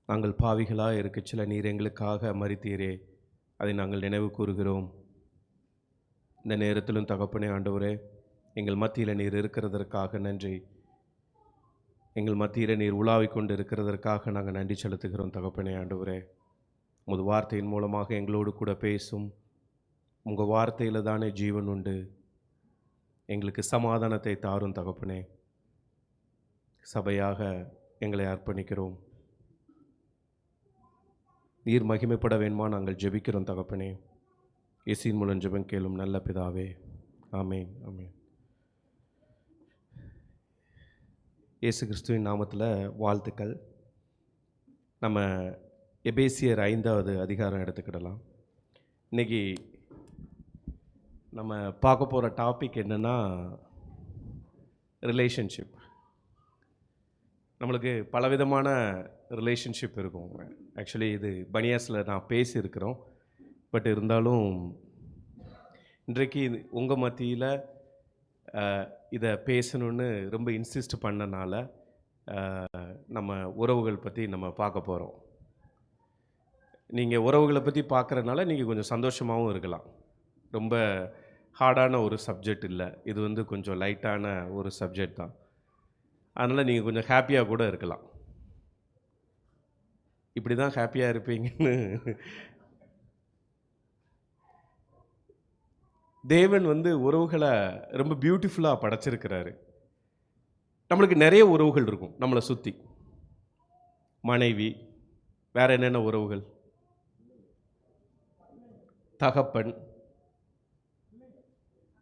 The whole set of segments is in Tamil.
நாங்கள் பாவிகளாக இருக்கச்சில நீர் எங்களுக்காக மரித்தீரே, அதை நாங்கள் நினைவு கூறுகிறோம். இந்த நேரத்திலும் தகப்பனே ஆண்டவரே, எங்கள் மத்தியில் நீர் இருக்கிறதற்காக நன்றி. எங்கள் மத்தியில் நீர் உலாவிக் கொண்டு இருக்கிறதற்காக நாங்கள் நன்றி செலுத்துகிறோம் தகப்பனே ஆண்டவரே. உமது வார்த்தையின் மூலமாக எங்களோடு கூட பேசும். உங்கள் வார்த்தையில் தானே ஜீவன் உண்டு. எங்களுக்கு சமாதானத்தை தாரும் தகப்பனே. சபையாக எங்களை அர்ப்பணிக்கிறோம். நீர் மகிமைப்பட வேண்டுமா நாங்கள் ஜெபிக்கிறோம் தகப்பனே. இயேசுவின் மூலம் ஜெபம் கேளும் நல்ல பிதாவே, ஆமேன் ஆமேன். இயேசு கிறிஸ்துவின் நாமத்தில் வாழ்த்துக்கள். நம்ம எபேசியர் 5வது அதிகாரம் எடுத்துக்கிடலாம். இன்றைக்கி நம்ம பார்க்க போகிற டாபிக் என்னென்னா ரிலேஷன்ஷிப். நம்மளுக்கு பலவிதமான ரிலேஷன்ஷிப் இருக்கும். ஆக்சுவலி இது பனியாஸில் நான் பேசியிருக்கிறோம். பட் இருந்தாலும் இன்றைக்கு உங்கள் மத்தியில் இதை பேசணுன்னு ரொம்ப இன்சிஸ்ட் பண்ணனால நம்ம உறவுகள் பற்றி நம்ம பார்க்க போகிறோம். நீங்கள் உறவுகளை பற்றி பார்க்குறதுனால நீங்கள் கொஞ்சம் சந்தோஷமாகவும் இருக்கலாம். ரொம்ப ஹார்டான ஒரு சப்ஜெக்ட் இல்லை, இது கொஞ்சம் லைட்டான ஒரு சப்ஜெக்ட் தான். அதனால் நீங்கள் கொஞ்சம் ஹாப்பியாக கூட இருக்கலாம். இப்படி தான் ஹாப்பியாக இருப்பீங்கன்னு தேவன் உறவுகளை ரொம்ப பியூட்டிஃபுல்லாக படைச்சிருக்கிறாரு. நம்மளுக்கு நிறைய உறவுகள் இருக்கும் நம்மளை சுற்றி. மனைவி, வேறு என்னென்ன உறவுகள்? தகப்பன்,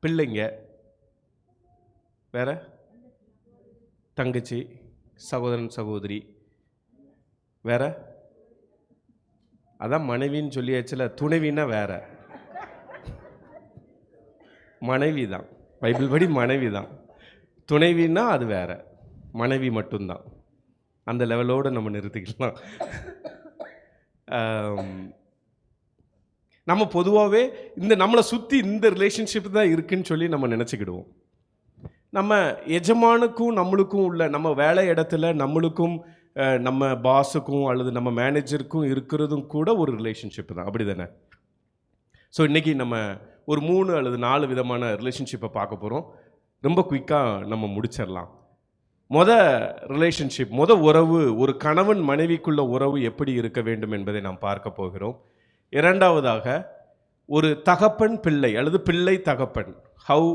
பிள்ளைங்க, வேற தங்கச்சி, சகோதரன் சகோதரி, வேற அதான் மனைவின்னு சொல்லியாச்சுல. துணைவின்னா வேற, மனைவி தான். பைபிள் படி மனைவி தான். துணைவின்னா அது வேற, மனைவி மட்டும்தான். அந்த லெவலோடு நம்ம நிறுத்திக்கலாம். நம்ம பொதுவாகவே நம்மளை சுற்றி இந்த ரிலேஷன்ஷிப் தான் இருக்குன்னு சொல்லி நம்ம நினச்சிக்கிடுவோம். நம்ம எஜமானுக்கும் நம்மளுக்கும் உள்ள, நம்ம வேலை இடத்துல நம்மளுக்கும் நம்ம பாஸுக்கும் அல்லது நம்ம மேனேஜருக்கும் இருக்கிறதும் கூட ஒரு ரிலேஷன்ஷிப் தான். அப்படி தானே? ஸோ இன்றைக்கி நம்ம ஒரு 3 அல்லது 4 விதமான ரிலேஷன்ஷிப்பை பார்க்க போகிறோம். ரொம்ப குயிக்காக நம்ம முடிச்சிடலாம். ரிலேஷன்ஷிப், உறவு, ஒரு கணவன் மனைவிக்குள்ள உறவு எப்படி இருக்க வேண்டும் என்பதை நாம் பார்க்க போகிறோம். இரண்டாவதாக ஒரு தகப்பன் பிள்ளை அல்லது பிள்ளை தகப்பன், how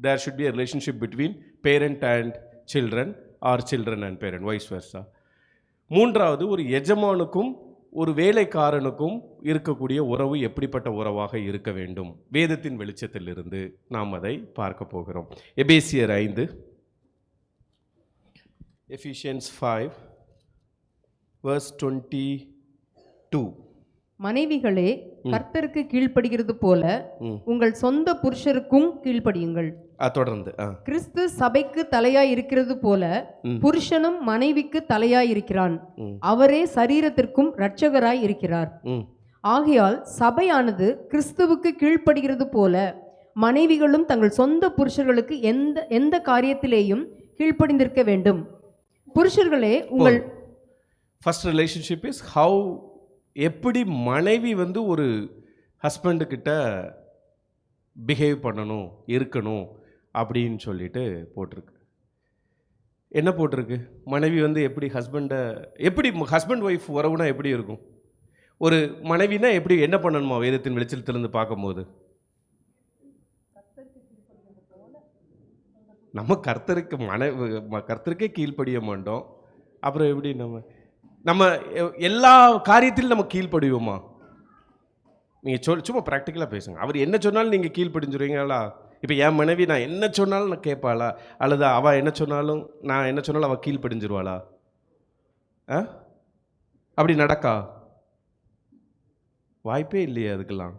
there should be a relationship between parent and children or children and parent, vice versa. மூன்றாவது ஒரு எஜமானுக்கும் ஒரு வேலைக்காரனுக்கும் இருக்கக்கூடிய உறவு எப்படிப்பட்ட உறவாக இருக்க வேண்டும். வேதத்தின் வெளிச்சத்திலிருந்து நாம் அதை பார்க்க போகிறோம். எபேசியர் 5, Ephesians 5 verse 22. மனைவிகளே, கர்த்தருக்கு கீழ்ப்படுகிறது போல உங்கள் சொந்த புருஷருக்கும் கீழ்ப்படியுங்கள். தொடர்ந்து கிறிஸ்து சபைக்கு தலையாய் இருக்கிறது போல புருஷனும் மனைவிக்கு தலையாய் இருக்கிறான். அவரே சரீரத்திற்கும் இரட்சகராய் இருக்கிறார். ஆகையால் சபையானது கிறிஸ்துவுக்கு கீழ்ப்படுகிறது போல மனைவிகளும் தங்கள் சொந்த புருஷர்களுக்கு எந்த காரியத்திலேயும் கீழ்ப்படிந்திருக்க வேண்டும். புருஷர்களே, உங்கள் ஃபர்ஸ்ட் ரிலேஷன்ஷிப் இஸ் ஹவு, எப்படி மனைவி ஒரு ஹஸ்பண்டுக்கிட்ட பிஹேவ் பண்ணணும், இருக்கணும் அப்படின்னு சொல்லிட்டு போட்டிருக்கு. என்ன போட்டிருக்கு? மனைவி எப்படி ஹஸ்பண்டை, எப்படி ஹஸ்பண்ட் ஒய்ஃப் உறவுனா எப்படி இருக்கும்? ஒரு மனைவினா எப்படி, என்ன பண்ணணுமா? வேதத்தின் வெளிச்சத்திலிருந்து பார்க்கும்போது நம்ம கர்த்தருக்கே கீழ்ப்படிய மாட்டோம். அப்புறம் எப்படி நம்ம எல்லா காரியத்திலும் நம்ம கீழ்ப்படிவோமா? நீங்கள் சும்மா ப்ராக்டிக்கலாக பேசுங்க. அவர் என்ன சொன்னாலும் நீங்கள் கீழ்ப்படிஞ்சுருவீங்களா? இப்போ என் மனைவி நான் என்ன சொன்னாலும் நான் கேட்பாளா? அல்லது அவள் என்ன சொன்னாலும் நான் என்ன சொன்னாலும் அவள் கீழ்ப்படிஞ்சிருவாளா? அப்படி நடக்கா? வாய்ப்பே இல்லையே அதுக்கெல்லாம்.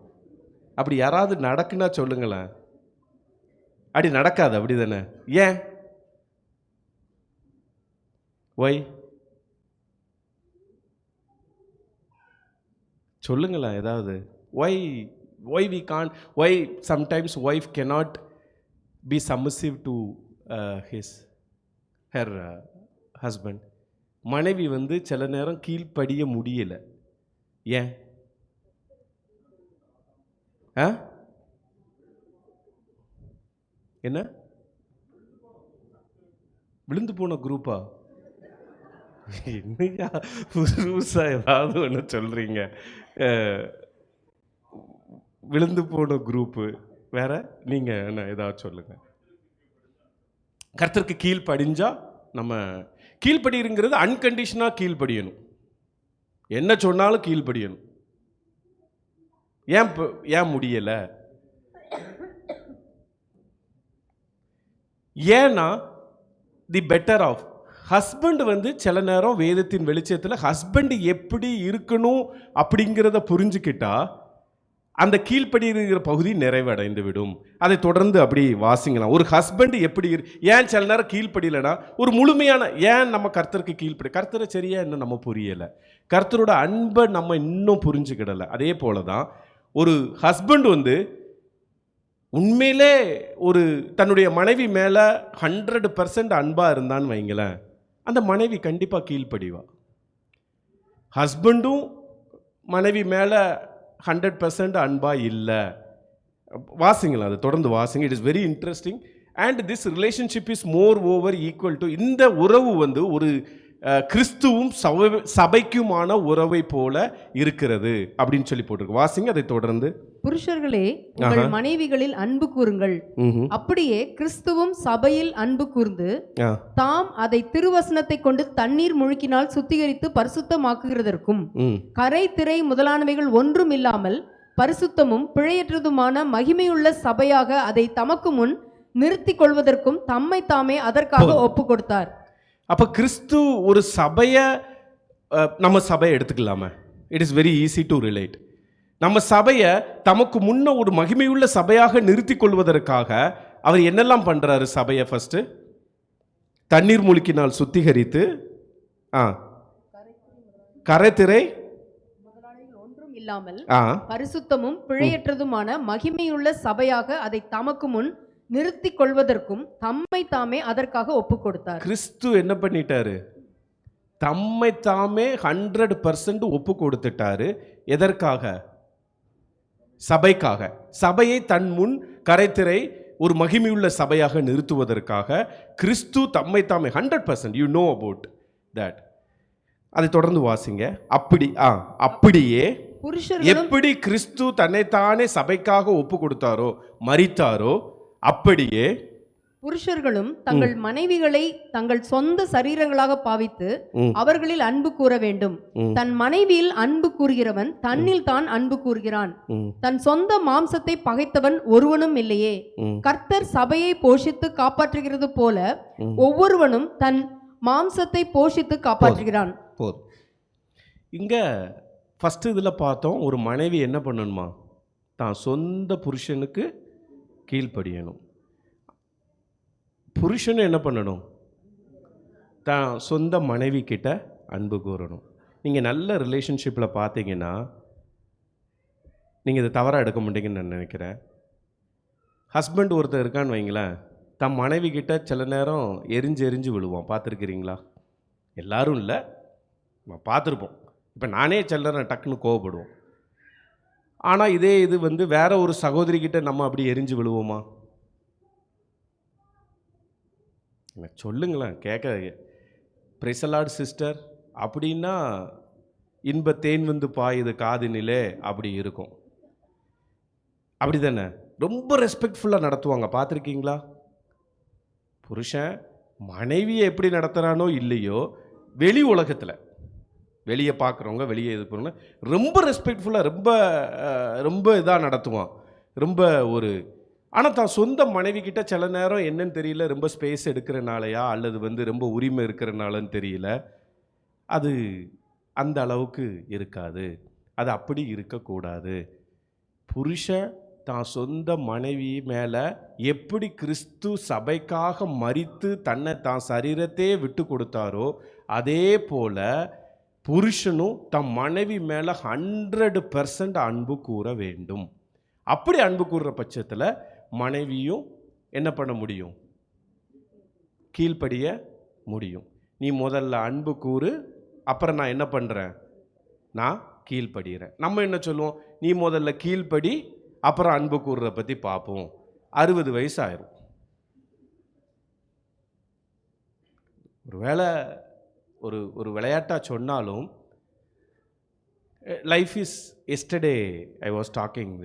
அப்படி யாராவது நடக்குன்னா சொல்லுங்களேன். அப்படி நடக்காது, அப்படி தானே? ஏன்? ஒய் சொல்லுங்களேன் ஏதாவது. why we can't, why sometimes wife cannot be submissive to her husband? மனைவி வந்து சில நேரம் கீழ்ப்படிய முடியல. ஏன்? ஆ? என்ன? விழுந்து போன குரூப்பா? என்னையா புதுசா ஏதாவது ஒன்று சொல்றீங்க? அஹ், விழுந்து போன குரூப்பு வேற. நீங்க என்ன ஏதாவது சொல்லுங்க. கர்த்தருக்கு கீழ்ப்படிஞ்சா நம்ம கீழ்ப்படிங்கிறது அன்கண்டிஷனாக கீழ்ப்படியணும். என்ன சொன்னாலும் கீழ்ப்படியணும். ஏன் முடியல? ஏன்னா தி பெட்டர் ஆஃப் ஹஸ்பண்ட் வந்து சில நேரம் வேதத்தின் வெளிச்சத்தில் ஹஸ்பண்ட் எப்படி இருக்கணும் அப்படிங்கிறத புரிஞ்சுக்கிட்டா அந்த கீழ்ப்படிகிற பகுதி நிறைவடைந்து விடும். அதை தொடர்ந்து அப்படி வாசிங்கலாம். ஒரு ஹஸ்பண்ட் எப்படி ஏன் சில நேரம் கீழ்ப்படியலைன்னா ஒரு முழுமையான ஏன் நம்ம கர்த்தருக்கு கீழ்ப்படி கர்த்தரை சரியா இன்னும் நம்ம புரியலை, கர்த்தரோட அன்பை நம்ம இன்னும் புரிஞ்சுக்கிடலை. அதே போல தான் ஒரு ஹஸ்பண்ட் வந்து உண்மையிலே ஒரு தன்னுடைய மனைவி மேலே 100% அன்பாக இருந்தான்னு வைங்களேன், அந்த மனைவி கண்டிப்பாக கீழ்ப்படிவா. ஹஸ்பண்டும் மனைவி மேலே 100% அன்பாக இல்லை. வாசிங்களா, அதை தொடர்ந்து வாசிங்க. It is very interesting and this relationship is more over equal to, இந்த உறவு வந்து ஒரு கிறிஸ்துவும் சபைக்குமான உறவை போல இருக்கிறது அப்படின்னு சொல்லி போட்டிருக்கு. வாசிங்க அதை தொடர்ந்து. புருஷர்களே, உங்கள் மனைவிகளில் அன்பு கூறுங்கள், அப்படியே கிறிஸ்துவும் சபையில் அன்பு கூர்ந்து தாம் அதை திருவசனத்தை கொண்டு தண்ணீர் முழுக்கினால் சுத்திகரித்து பரிசுத்தமாக்குகிறதற்கும் கரை திரை முதலானவைகள் ஒன்றும் இல்லாமல் பரிசுத்தமும் பிழையற்றதுமான மகிமையுள்ள சபையாக அதை தமக்கு முன் நிறுத்தி கொள்வதற்கும் தம்மை தாமே அதற்காக ஒப்பு கொடுத்தார். அப்ப கிறிஸ்து ஒரு சபையை, நம்ம சபையை எடுத்துக்கலாமா? It is very easy to relate. நம்ம சபையை தமக்கு முன்ன ஒரு மகிமையுள்ள சபையாக நிறுத்தி கொள்வதற்காக அவர் என்னெல்லாம் பண்றாரு? சபையை ஃபர்ஸ்ட் தண்ணீர் மூழ்கினால் சுத்திகரித்து கரைத்திரை ஒன்றும் இல்லாமல் பரிசுத்தமும் பிழையற்றதுமான மகிமையுள்ள சபையாக அதை தமக்கு முன் நிறுத்தி கொள்வதற்கும் தம்மை தாமே அதற்காக ஒப்பு கொடுத்தார். கிறிஸ்து என்ன பண்ணிட்டாரு? தம்மை தாமே 100% ஒப்பு கொடுத்துட்டாரு. எதற்காக? சபைக்காக. சபையை தன் முன் கரைத்திரை ஒரு மகிமையுள்ள சபையாக நிறுத்துவதற்காக கிறிஸ்து தம்மை தாமே 100%. You know about that. அதை தொடர்ந்து வாசிங்க. அப்படியே எப்படி கிறிஸ்து தன்னைத்தானே சபைக்காக ஒப்பு கொடுத்தாரோ, மரித்தாரோ, அப்படியே புருஷர்களும் தங்கள் மனைவிகளை தங்கள் சொந்த சரீரங்களாக பாவித்து அவர்களில் அன்பு கூற வேண்டும். தன் மனைவியில் அன்பு கூறுகிறவன் தன்னில் தான் அன்பு கூறுகிறான். தன் சொந்த மாம்சத்தை பகைத்தவன் ஒருவனும் இல்லையே. கர்த்தர் சபையை போஷித்து காப்பாற்றுகிறது போல ஒவ்வொருவனும் தன் மாம்சத்தை போஷித்து காப்பாற்றுகிறான். போதும். இங்க ஃபர்ஸ்ட் இதுல பார்த்தோம், ஒரு மனைவி என்ன பண்ணணுமா? தான் சொந்த புருஷனுக்கு கீழ்ப்படியணும். புருஷனும் என்ன பண்ணணும்? தான் சொந்த மனைவி கிட்ட அன்பு கூறணும். நீங்கள் நல்ல ரிலேஷன்ஷிப்பில் பார்த்தீங்கன்னா நீங்கள் இதை தவறாக எடுக்க மாட்டீங்கன்னு நான் நினைக்கிறேன். ஹஸ்பண்ட் ஒருத்தர் இருக்கான்னு வைங்களேன், தன் மனைவி கிட்ட சில நேரம் எரிஞ்சு விழுவான். பார்த்துருக்கிறீங்களா? எல்லாரும் இல்லை, நம்ம பார்த்துருப்போம். இப்போ நானே சில நேரம் டக்குன்னு கோவப்படுவோம். ஆனால் இதே இது வந்து வேற ஒரு சகோதரி கிட்ட நம்ம அப்படி எரிஞ்சு விழுவோமா? எனக்கு சொல்லுங்களேன், கேட்க. பிரைசலாட் சிஸ்டர் அப்படின்னா இன்ப தேன் வந்து பாயுது காதினிலே அப்படி இருக்கும். அப்படி தானே? ரொம்ப ரெஸ்பெக்ட்ஃபுல்லாக நடத்துவாங்க. பார்த்துருக்கீங்களா? புருஷன் மனைவியை எப்படி நடத்துகிறானோ இல்லையோ, வெளி உலகத்தில் வெளியே பார்க்குறவங்க, வெளியே இது பண்ணுங்க, ரொம்ப ரெஸ்பெக்ட்ஃபுல்லாக ரொம்ப இதாக நடத்துவான். ரொம்ப ஒரு ஆனால் தான் சொந்த மனைவி கிட்ட சில நேரம் என்னன்னு தெரியல, ரொம்ப ஸ்பேஸ் எடுக்கிறனாலையா அல்லது வந்து ரொம்ப உரிமை இருக்கிறனாலன்னு தெரியல, அது அந்த அளவுக்கு இருக்காது. அது அப்படி இருக்கக்கூடாது. புருஷன் தான் சொந்த மனைவி மேலே எப்படி கிறிஸ்து சபைக்காக மரித்து தன்னை தான் சரீரத்தையே விட்டு கொடுத்தாரோ, அதே போல் புருஷனும் தன் மனைவி மேலே 100% அன்பு கூற வேண்டும். அப்படி அன்பு கூறுற பட்சத்தில் மனைவியும் என்ன பண்ண முடியும்? கீழ்ப்படிய முடியும். நீ முதல்ல அன்பு கூறு, அப்புறம் நான் என்ன பண்ணுறேன், நான் கீழ்ப்படுகிறேன். நம்ம என்ன சொல்லுவோம், நீ முதல்ல கீழ்ப்படி, அப்புறம் அன்பு கூறுறத பற்றி பார்ப்போம். 60 வயசு ஆயிரும். ஒருவேளை ஒரு விளையாட்டாக சொன்னாலும், life is yesterday I was talking.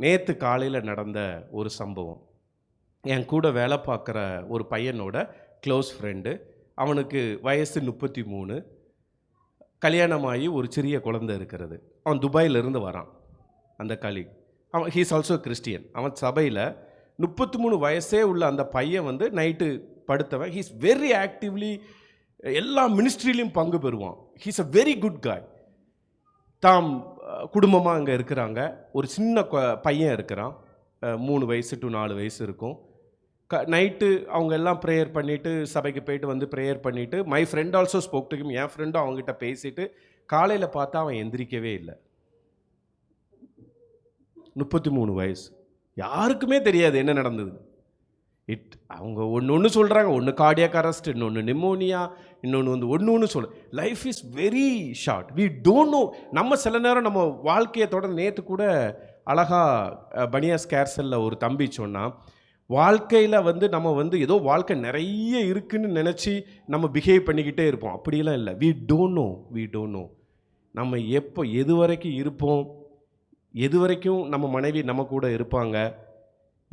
நேற்று காலையில் நடந்த ஒரு சம்பவம். என் கூட வேலை பார்க்குற ஒரு பையனோட க்ளோஸ் ஃப்ரெண்டு, அவனுக்கு வயசு 33, கல்யாணமாகி ஒரு சிறிய குழந்தை இருக்கிறது. அவன் துபாயிலிருந்து வரான். அந்த அவன் ஹீஸ் ஆல்சோ கிறிஸ்டியன். அவன் சபையில் 33 வயசே உள்ள அந்த பையன் வந்து நைட்டு படுத்தவன். ஹீஸ் வெரி ஆக்டிவ்லி எல்லா மினிஸ்ட்ரியிலையும் பங்கு பெறுவான். ஹீஸ் அ வெரி குட் காய். தாம் குடும்பமாக அங்கே இருக்கிறாங்க. ஒரு சின்ன பையன் இருக்கிறான், 3 வயசு டு 4 வயசு இருக்கும். நைட்டு அவங்க எல்லாம் ப்ரேயர் பண்ணிவிட்டு சபைக்கு போயிட்டு வந்து ப்ரேயர் பண்ணிவிட்டு, my friend also spoke to him, என் ஃப்ரெண்டும் அவங்ககிட்ட பேசிட்டு காலையில் பார்த்தா அவன் எந்திரிக்கவே இல்லை. 33 வயசு. யாருக்குமே தெரியாது என்ன நடந்தது. அவங்க ஒன்று சொல்கிறாங்க, ஒன்று கார்டியாக் அரெஸ்ட், இன்னொன்று நிமோனியா, இன்னொன்று வந்து ஒன்று சொல்ல. Life is very short. We don't know. நம்ம சில நேரம் நம்ம வாழ்க்கையை தொடர்ந்து, நேற்று கூட அழகாக பனியாஸ் கேர்சலில் ஒரு தம்பி சொன்னால், வாழ்க்கையில் வந்து நம்ம வந்து ஏதோ வாழ்க்கை நிறைய இருக்குன்னு நினச்சி நம்ம பிஹேவ் பண்ணிக்கிட்டே இருப்போம். அப்படிலாம் இல்லை. வி டோன்ட் நோ நம்ம எப்போ எது வரைக்கும் இருப்போம், எது வரைக்கும் நம்ம மனைவி நம்ம கூட இருப்பாங்க,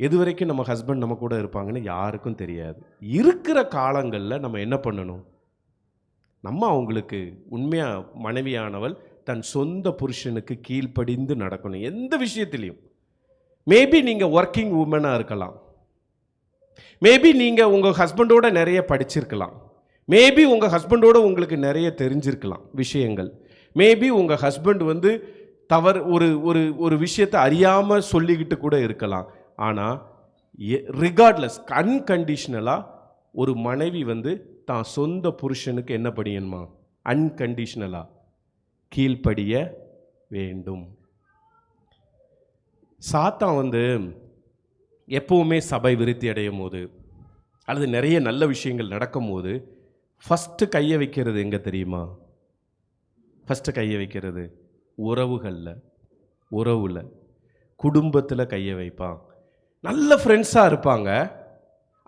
எது வரைக்கும் நம்ம ஹஸ்பண்ட் நம்ம கூட இருப்பாங்கன்னு யாருக்கும் தெரியாது. இருக்கிற காலங்களில் நம்ம என்ன பண்ணணும், நம்ம அவங்களுக்கு உண்மையாக மனைவியானவள் தன் சொந்த புருஷனுக்கு கீழ்ப்படிந்து நடக்கணும் எந்த விஷயத்துலையும். மேபி நீங்கள் ஒர்க்கிங் உமனாக இருக்கலாம், மேபி நீங்கள் உங்கள் ஹஸ்பண்டோட நிறைய படிச்சிருக்கலாம், மேபி உங்கள் ஹஸ்பண்டோட உங்களுக்கு நிறைய தெரிஞ்சிருக்கலாம் விஷயங்கள், மேபி உங்கள் ஹஸ்பண்ட் வந்து தவறு ஒரு விஷயத்தை அறியாமல் சொல்லிக்கிட்டு கூட இருக்கலாம். ஆனால் ரிகார்ட்லெஸ், அன்கண்டிஷனலாக ஒரு மனைவி வந்து தான் சொந்த புருஷனுக்கு என்ன படியணுமா, அன்கண்டிஷனலாக கீழ்ப்படிய வேண்டும். சாத்தான் வந்து எப்பவுமே சபை விருத்தி அடையும் போது அல்லது நிறைய நல்ல விஷயங்கள் நடக்கும் போது ஃபஸ்ட்டு கையை வைக்கிறது எங்கே தெரியுமா? ஃபஸ்ட்டு கையை வைக்கிறது உறவில், குடும்பத்தில் கையை வைப்பான். நல்ல ஃப்ரெண்ட்ஸாக இருப்பாங்க,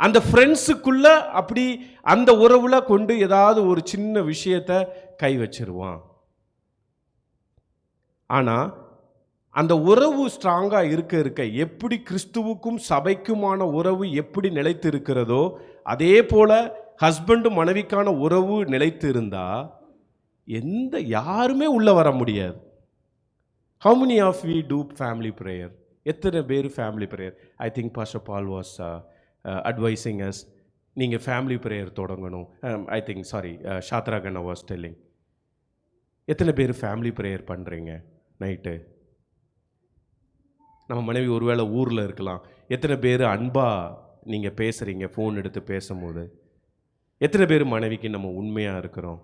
அந்த ஃப்ரெண்ட்ஸுக்குள்ளே அப்படி அந்த உறவில் கொண்டு ஏதாவது ஒரு சின்ன விஷயத்தை கை வச்சிருவான். ஆனால் அந்த உறவு ஸ்ட்ராங்காக இருக்க எப்படி கிறிஸ்துவுக்கும் சபைக்குமான உறவு எப்படி நிலைத்து இருக்கிறதோ அதே போல் ஹஸ்பண்டு மனைவிக்கான உறவு நிலைத்து இருந்தால் யாருமே உள்ளே வர முடியாது. How many of we do family prayer? எத்தனை பேர் family prayer? I think pastor Paul was advising us, நீங்கள் ஃபேமிலி ப்ரேயர் தொடங்கணும். I think Shatra Kanna was telling. எத்தனை பேர் ஃபேமிலி ப்ரேயர் பண்ணுறீங்க நைட்டு? நம்ம மனைவி ஒருவேளை ஊரில் இருக்கலாம். எத்தனை பேர் அன்பாக நீங்கள் பேசுகிறீங்க ஃபோன் எடுத்து பேசும்போது? எத்தனை பேர் மனைவிக்கு நம்ம உண்மையாக இருக்கிறோம்?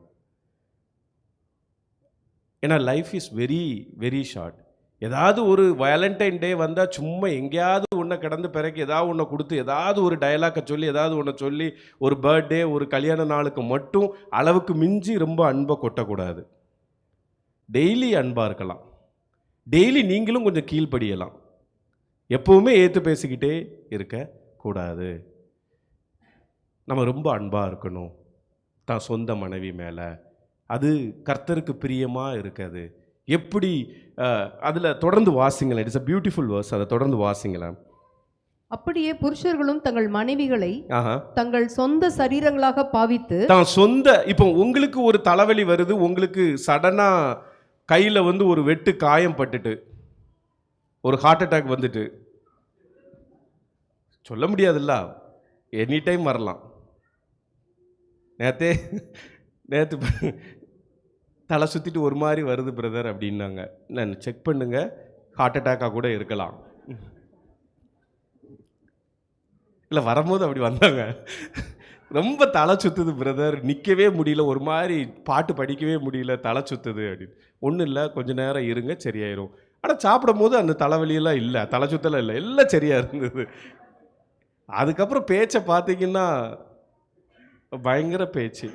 ஏன்னா life is very very short. ஏதாவது ஒரு வேலண்டைன் டே வந்தால் சும்மா எங்கேயாவது ஒன்றை கடந்து பிறகு ஏதாவது ஒன்றை கொடுத்து ஏதாவது ஒரு டயலாக்கை சொல்லி ஏதாவது ஒன்றை சொல்லி, ஒரு பர்த்டே ஒரு கல்யாண நாளுக்கு மட்டும் அளவுக்கு மிஞ்சி ரொம்ப அன்பை கொட்டக்கூடாது. டெய்லி அன்பாக இருக்கலாம், டெய்லி நீங்களும் கொஞ்சம் கீழ்ப்படியலாம், எப்போவுமே ஏற்று பேசிக்கிட்டே இருக்கக்கூடாது. நம்ம ரொம்ப அன்பாக இருக்கணும் தான் சொந்த மனைவி மேலே. அது கர்த்தருக்கு பிரியமாக இருக்காது. எப்படி அதில் தொடர்ந்து வாசிங்களேன். It's a beautiful verse. அதை தொடர்ந்து வாசிங்களேன். அப்படியே புருஷர்களும் தங்கள் மனைவிகளை தங்கள் சொந்த சரீரங்களாக பாவித்து தான் சொந்த. இப்போ உங்களுக்கு ஒரு தலைவலி வருது, உங்களுக்கு சடனா கையில் வந்து ஒரு வெட்டு காயம் பட்டுட்டு ஒரு ஹார்ட் அட்டாக் வந்துட்டு, சொல்ல முடியாதுல்ல, எனி டைம் வரலாம். நேற்று தலை சுற்றிட்டு ஒரு மாதிரி வருது பிரதர் அப்படின்னாங்க. நான் செக் பண்ணுங்க, ஹார்ட் அட்டாக்காக கூட இருக்கலாம். இல்லை, வரும்போது அப்படி வந்தாங்க. ரொம்ப தலை சுற்றுது பிரதர், நிற்கவே முடியல, ஒரு மாதிரி பாட்டு படிக்கவே முடியல, தலை சுற்றுது அப்படின்னு. ஒன்றும் இல்லை, கொஞ்சம் நேரம் இருங்க சரியாயிரும். ஆனால் சாப்பிடும் போது அந்த தலைவலியெல்லாம் இல்லை, தலை சுற்றலாம் இல்லை, எல்லாம் சரியாக இருந்தது. அதுக்கப்புறம் பேச்சை பார்த்தீங்கன்னா பயங்கர பேச்சு.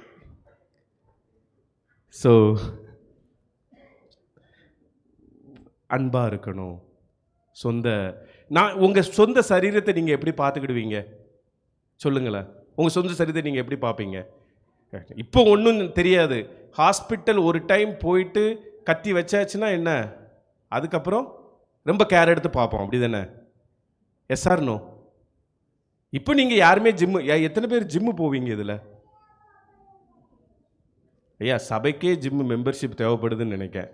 ஸோ அன்பாக இருக்கணும். உங்கள் சொந்த சரீரத்தை நீங்கள் எப்படி பார்த்துக்கிடுவீங்க சொல்லுங்களேன். உங்கள் சொந்த சரீரத்தை நீங்கள் எப்படி பார்ப்பீங்க? இப்போ ஒன்றும் தெரியாது. ஹாஸ்பிட்டல் ஒரு டைம் போயிட்டு கத்தி வச்சாச்சுன்னா என்ன, அதுக்கப்புறம் ரொம்ப கேர் எடுத்து பார்ப்போம், அப்படி தானே? Yes or no? இப்போ நீங்கள் யாருமே எத்தனை பேர் ஜிம்மு போவீங்க இதில்? ஐயா, சபைக்கே ஜிம்மு மெம்பர்ஷிப் தேவைப்படுதுன்னு நினைக்கிறேன்.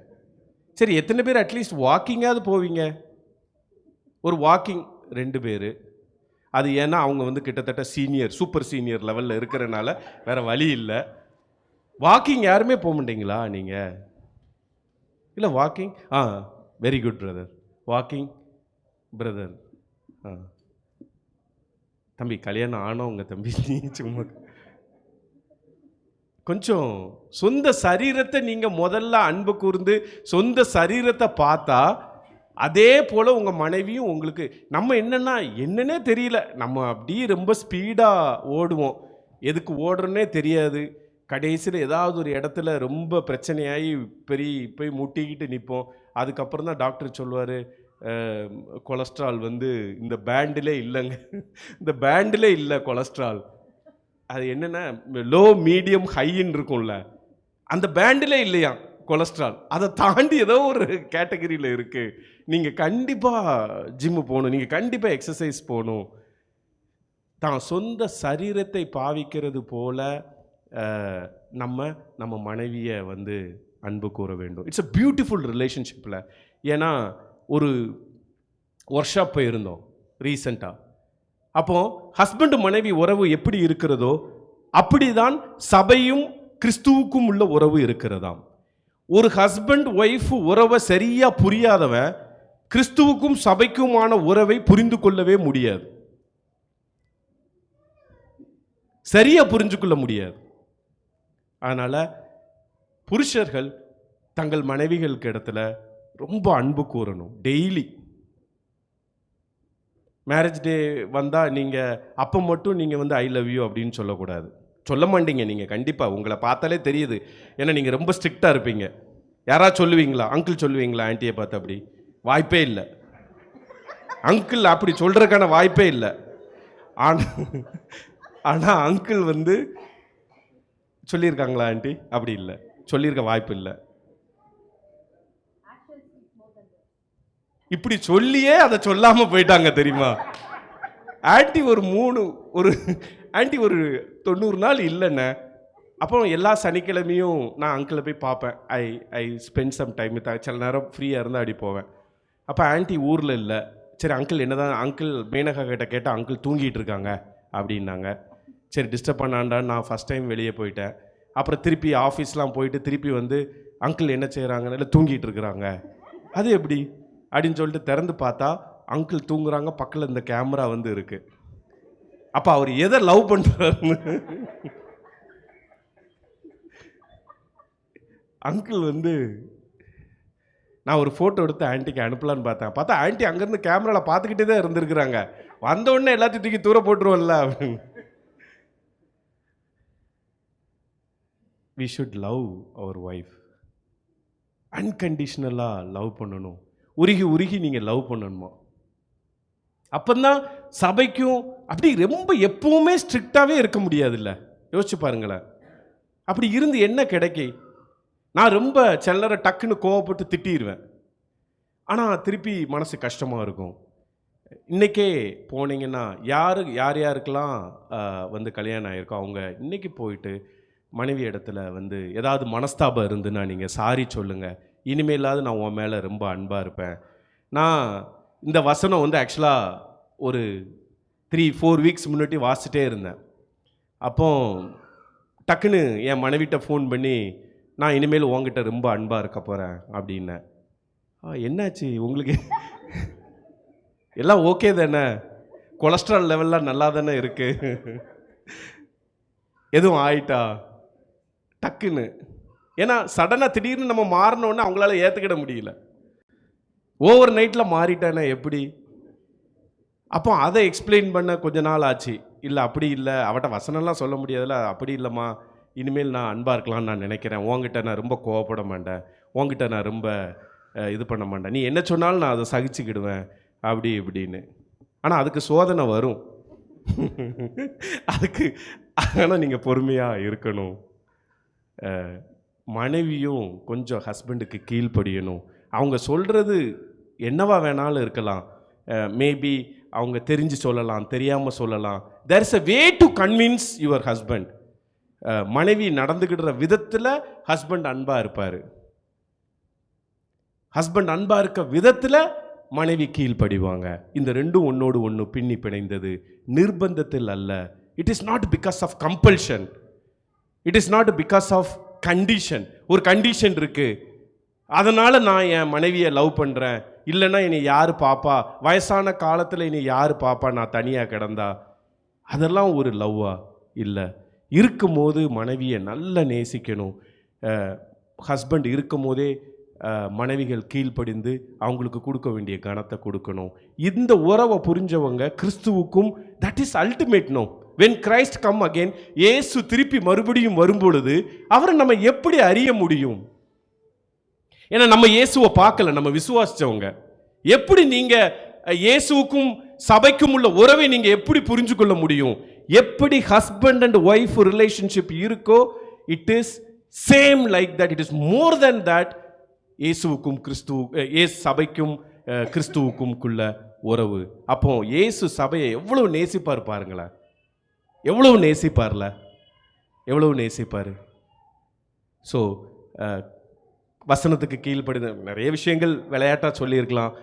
சரி, எத்தனை பேர் அட்லீஸ்ட் வாக்கிங்காவது போவீங்க? ஒரு வாக்கிங் 2 பேர். அது ஏன்னா அவங்க கிட்டத்தட்ட சூப்பர் சீனியர் லெவலில் இருக்கிறனால வேற வழி இல்லை. வாக்கிங் யாருமே போக மாட்டீங்களா நீங்கள்? இல்லை walking, very good brother. Walking brother. தம்பி கல்யாணம் ஆனவங்க தம்பி, நீ சும்மா கொஞ்சம் சொந்த சரீரத்தை நீங்கள் முதல்ல அன்பு கூர்ந்து சொந்த சரீரத்தை பார்த்தா அதே போல் உங்கள் மனைவியும் உங்களுக்கு. நம்ம என்னன்னே தெரியல, நம்ம அப்படியே ரொம்ப ஸ்பீடாக ஓடுவோம், எதுக்கு ஓடுறோன்னே தெரியாது. கடைசியில் ஏதாவது ஒரு இடத்துல ரொம்ப பிரச்சனையாகி போய் முட்டிக்கிட்டு நிற்போம். அதுக்கப்புறம் தான் டாக்டர் சொல்லுவார், கொலஸ்ட்ரால் இந்த பேண்டிலே இல்லைங்க, இந்த பேண்டிலே இல்லை கொலஸ்ட்ரால். அது என்னென்னா லோ மீடியம் ஹைன்னு இருக்கும்ல, அந்த பேண்டிலே இல்லையா கொலஸ்ட்ரால். அதை தாண்டி ஏதோ ஒரு கேட்டகரியில் இருக்குது. நீங்கள் கண்டிப்பாக ஜிம்மு போகணும், நீங்கள் கண்டிப்பாக எக்ஸசைஸ் போகணும். தான் சொந்த சரீரத்தை பாவிக்கிறது போல நம்ம மனைவியை அன்பு கூற வேண்டும். இட்ஸ் அ பியூட்டிஃபுல் ரிலேஷன்ஷிப்பில். ஏன்னா ஒரு ஒர்க் ஷாப் போயிருந்தோம் ரீசெண்டாக. அப்போது ஹஸ்பண்ட் மனைவி உறவு எப்படி இருக்கிறதோ அப்படிதான் சபையும் கிறிஸ்துவுக்கும் உள்ள உறவு இருக்கிறதாம். ஒரு ஹஸ்பண்ட் ஒய்ஃப் உறவை சரியா புரியாதவன் கிறிஸ்துவுக்கும் சபைக்குமான உறவை புரிந்து கொள்ளவே முடியாது, சரியா புரிஞ்சு கொள்ள முடியாது. அதனால புருஷர்கள் தங்கள் மனைவிகளுக்கு இடத்துல ரொம்ப அன்பு கூறணும். டெய்லி மேரேஜ் டே வந்தால் நீங்கள் அப்போ மட்டும் நீங்கள் ஐ லவ் யூ அப்படின்னு சொல்லக்கூடாது. சொல்ல மாட்டீங்க நீங்கள், கண்டிப்பாக உங்களை பார்த்தாலே தெரியுது. ஏன்னா நீங்கள் ரொம்ப ஸ்ட்ரிக்டாக இருப்பீங்க. யாராவது சொல்லுவீங்களா? அங்கிள் சொல்லுவீங்களா ஆன்ட்டியை பார்த்து? அப்படி வாய்ப்பே இல்லை. அங்கிள் அப்படி சொல்கிறதுக்கான வாய்ப்பே இல்லை. ஆனால் அங்கிள் சொல்லியிருக்காங்களா ஆன்ட்டி? அப்படி இல்லை, சொல்லியிருக்க வாய்ப்பு இல்லை. இப்படி சொல்லியே அதை சொல்லாமல் போயிட்டாங்க தெரியுமா? ஆன்ட்டி ஆன்ட்டி ஒரு 90 நாள் இல்லைண்ணே. அப்போ எல்லா சனிக்கிழமையும் நான் அங்கிளை போய் பார்ப்பேன். I spend some time. சில நேரம் ஃப்ரீயாக இருந்தால் அப்படி போவேன். அப்போ ஆன்ட்டி ஊரில் இல்லை. சரி அங்கிள் என்னதான், அங்கிள் மேனகா கிட்ட கேட்டால் அங்கிள் தூங்கிட்டு இருக்காங்க அப்படின்னாங்க. சரி டிஸ்டர்ப் பண்ணாண்டான்னு நான் ஃபஸ்ட் டைம் வெளியே போயிட்டேன். அப்புறம் திருப்பி ஆஃபீஸ்லாம் போயிட்டு திருப்பி அங்கிள் என்ன செய்கிறாங்கன்னு, இல்லை தூங்கிட்டு இருக்கிறாங்க. அது எப்படி அப்படின்னு சொல்லிட்டு திறந்து பார்த்தா அங்கிள் தூங்குறாங்க, பக்கத்தில் இந்த கேமரா இருக்கு. அப்போ அவர் எதை லவ் பண்ணுறாருன்னு அங்கிள் நான் ஒரு ஃபோட்டோ எடுத்து ஆன்ட்டிக்கு அனுப்பலான்னு பார்த்தா ஆன்ட்டி அங்கேருந்து கேமராவில் பார்த்துக்கிட்டே தான் இருந்திருக்கிறாங்க. வந்த உடனே எல்லாத்தையும் தூக்கி தூர போட்டுருவோம்ல அப்படின்னு. We should love our wife. அன்கண்டிஷனலாக லவ் பண்ணணும். உருகி நீங்கள் லவ் பண்ணணுமா? அப்போதான் சபைக்கும் அப்படி ரொம்ப எப்பவுமே ஸ்ட்ரிக்டாகவே இருக்க முடியாதுல்ல. யோசிச்சு பாருங்களேன். அப்படி இருந்து என்ன கிடைக்கி? நான் ரொம்ப சிலரை டக்குன்னு கோவப்பட்டு திட்டிடுவேன். ஆனால் திருப்பி மனசு கஷ்டமாக இருக்கும். இன்றைக்கே போனீங்கன்னா யார் யாருக்கெல்லாம் கல்யாணம் ஆகிருக்கோ அவங்க இன்றைக்கி போயிட்டு மனைவி இடத்துல ஏதாவது மனஸ்தாபம் இருந்துன்னா நீங்கள் சாரி சொல்லுங்கள். இனிமேலாவது நான் உன் மேலே ரொம்ப அன்பாக இருப்பேன். நான் இந்த வசனம் ஆக்சுவலாக ஒரு 3-4 வீக்ஸ் முன்னாடி வாசிச்சிட்டே இருந்தேன். அப்போ டக்குன்னு என் மனைவிட்ட ஃபோன் பண்ணி நான் இனிமேல் உங்ககிட்ட ரொம்ப அன்பாக இருக்க போகிறேன் அப்படின்னேன். என்னாச்சு உங்களுக்கு? எல்லாம் ஓகே தானே? கொலஸ்ட்ரால் லெவல்லாம் நல்லா தானே இருக்குது? எதுவும் ஆயிட்டா டக்குன்னு? ஏன்னா சடனாக திடீர்னு நம்ம மாறினோன்னு அவங்களால ஏற்றுக்கிட முடியல. ஓவர் நைட்டில் மாறிட்டானே எப்படி? அப்போ அதை எக்ஸ்பிளைன் பண்ண கொஞ்ச நாள் ஆச்சு. இல்லை அப்படி இல்லை, அவட்ட வசனம்லாம் சொல்ல முடியாதுல்ல. அப்படி இல்லைம்மா, இனிமேல் நான் அன்பாக இருக்கலாம்னு நான் நினைக்கிறேன், உங்ககிட்ட நான் ரொம்ப கோவப்பட மாட்டேன், உங்ககிட்ட நான் ரொம்ப இது பண்ண மாட்டேன், நீ என்ன சொன்னாலும் நான் அதை சகிச்சுக்கிடுவேன் அப்படி இப்படின்னு. ஆனால் அதுக்கு சோதனை வரும். அதுக்கு ஆனால் நீங்கள் பொறுமையாக இருக்கணும். மனைவியும் கொஞ்சம் ஹஸ்பண்டுக்கு கீழ்ப்படியணும். அவங்க சொல்கிறது என்னவா வேணாலும் இருக்கலாம். மேபி அவங்க தெரிஞ்சு சொல்லலாம், தெரியாமல் சொல்லலாம். There is a way to convince your husband. மனைவி நடந்துக்கிடுற விதத்தில் ஹஸ்பண்ட் அன்பாக இருப்பார். ஹஸ்பண்ட் அன்பாக இருக்க விதத்தில் மனைவி கீழ்ப்படிவாங்க. இந்த ரெண்டும் ஒன்னோடு ஒன்று பின்னி பிணைந்தது, நிர்பந்தத்தில் அல்ல. It is not because of compulsion, it is not because of condition. ஒரு கண்டிஷன் இருக்கு, அதனால நான் என் மனைவியை லவ் பண்ணுறேன், இல்லைன்னா என்னை யார் பாப்பா, வயசான காலத்தில் என்னை யார் பாப்பா நான் தனியாக கிடந்தா, அதெல்லாம் ஒரு லவ்வா இல்லை. இருக்கும்போது மனைவியை நல்லா நேசிக்கணும். ஹஸ்பண்ட் இருக்கும் போதே மனைவிகள் கீழ்ப்படிந்து அவங்களுக்கு கொடுக்க வேண்டிய கனத்தை கொடுக்கணும். இந்த உறவை புரிஞ்சவங்க கிறிஸ்துவுக்கும் that is ultimate. No, when Christ come again, இயேசு திருப்பி மறுபடியும் வரும்பொழுது அவரை நம்ம எப்படி அறிய முடியும்? ஏன்னா நம்ம இயேசுவை பார்க்கல, நம்ம விசுவாசிச்சவங்க. எப்படி நீங்க இயேசுவுக்கும் சபைக்கும் உள்ள உறவை நீங்க எப்படி புரிஞ்சு கொள்ள முடியும்? எப்படி ஹஸ்பண்ட் அண்ட் ஒய்ஃப் ரிலேஷன்ஷிப் இருக்கோ, it is same like that, it is more then that. இயேசுவுக்கும் இயேசு சபைக்கும் கிறிஸ்துவுக்கும் உள்ள உறவு. அப்போ இயேசு சபையை எவ்வளவு நேசிப்பார் பாருங்களேன், எவ்வளவு நேசிப்பார்ல, எவ்வளவு நேசிப்பார். ஸோ வசனத்துக்கு கீழ்ப்படுது நிறைய விஷயங்கள் விளையாட்டாக சொல்லியிருக்கலாம்,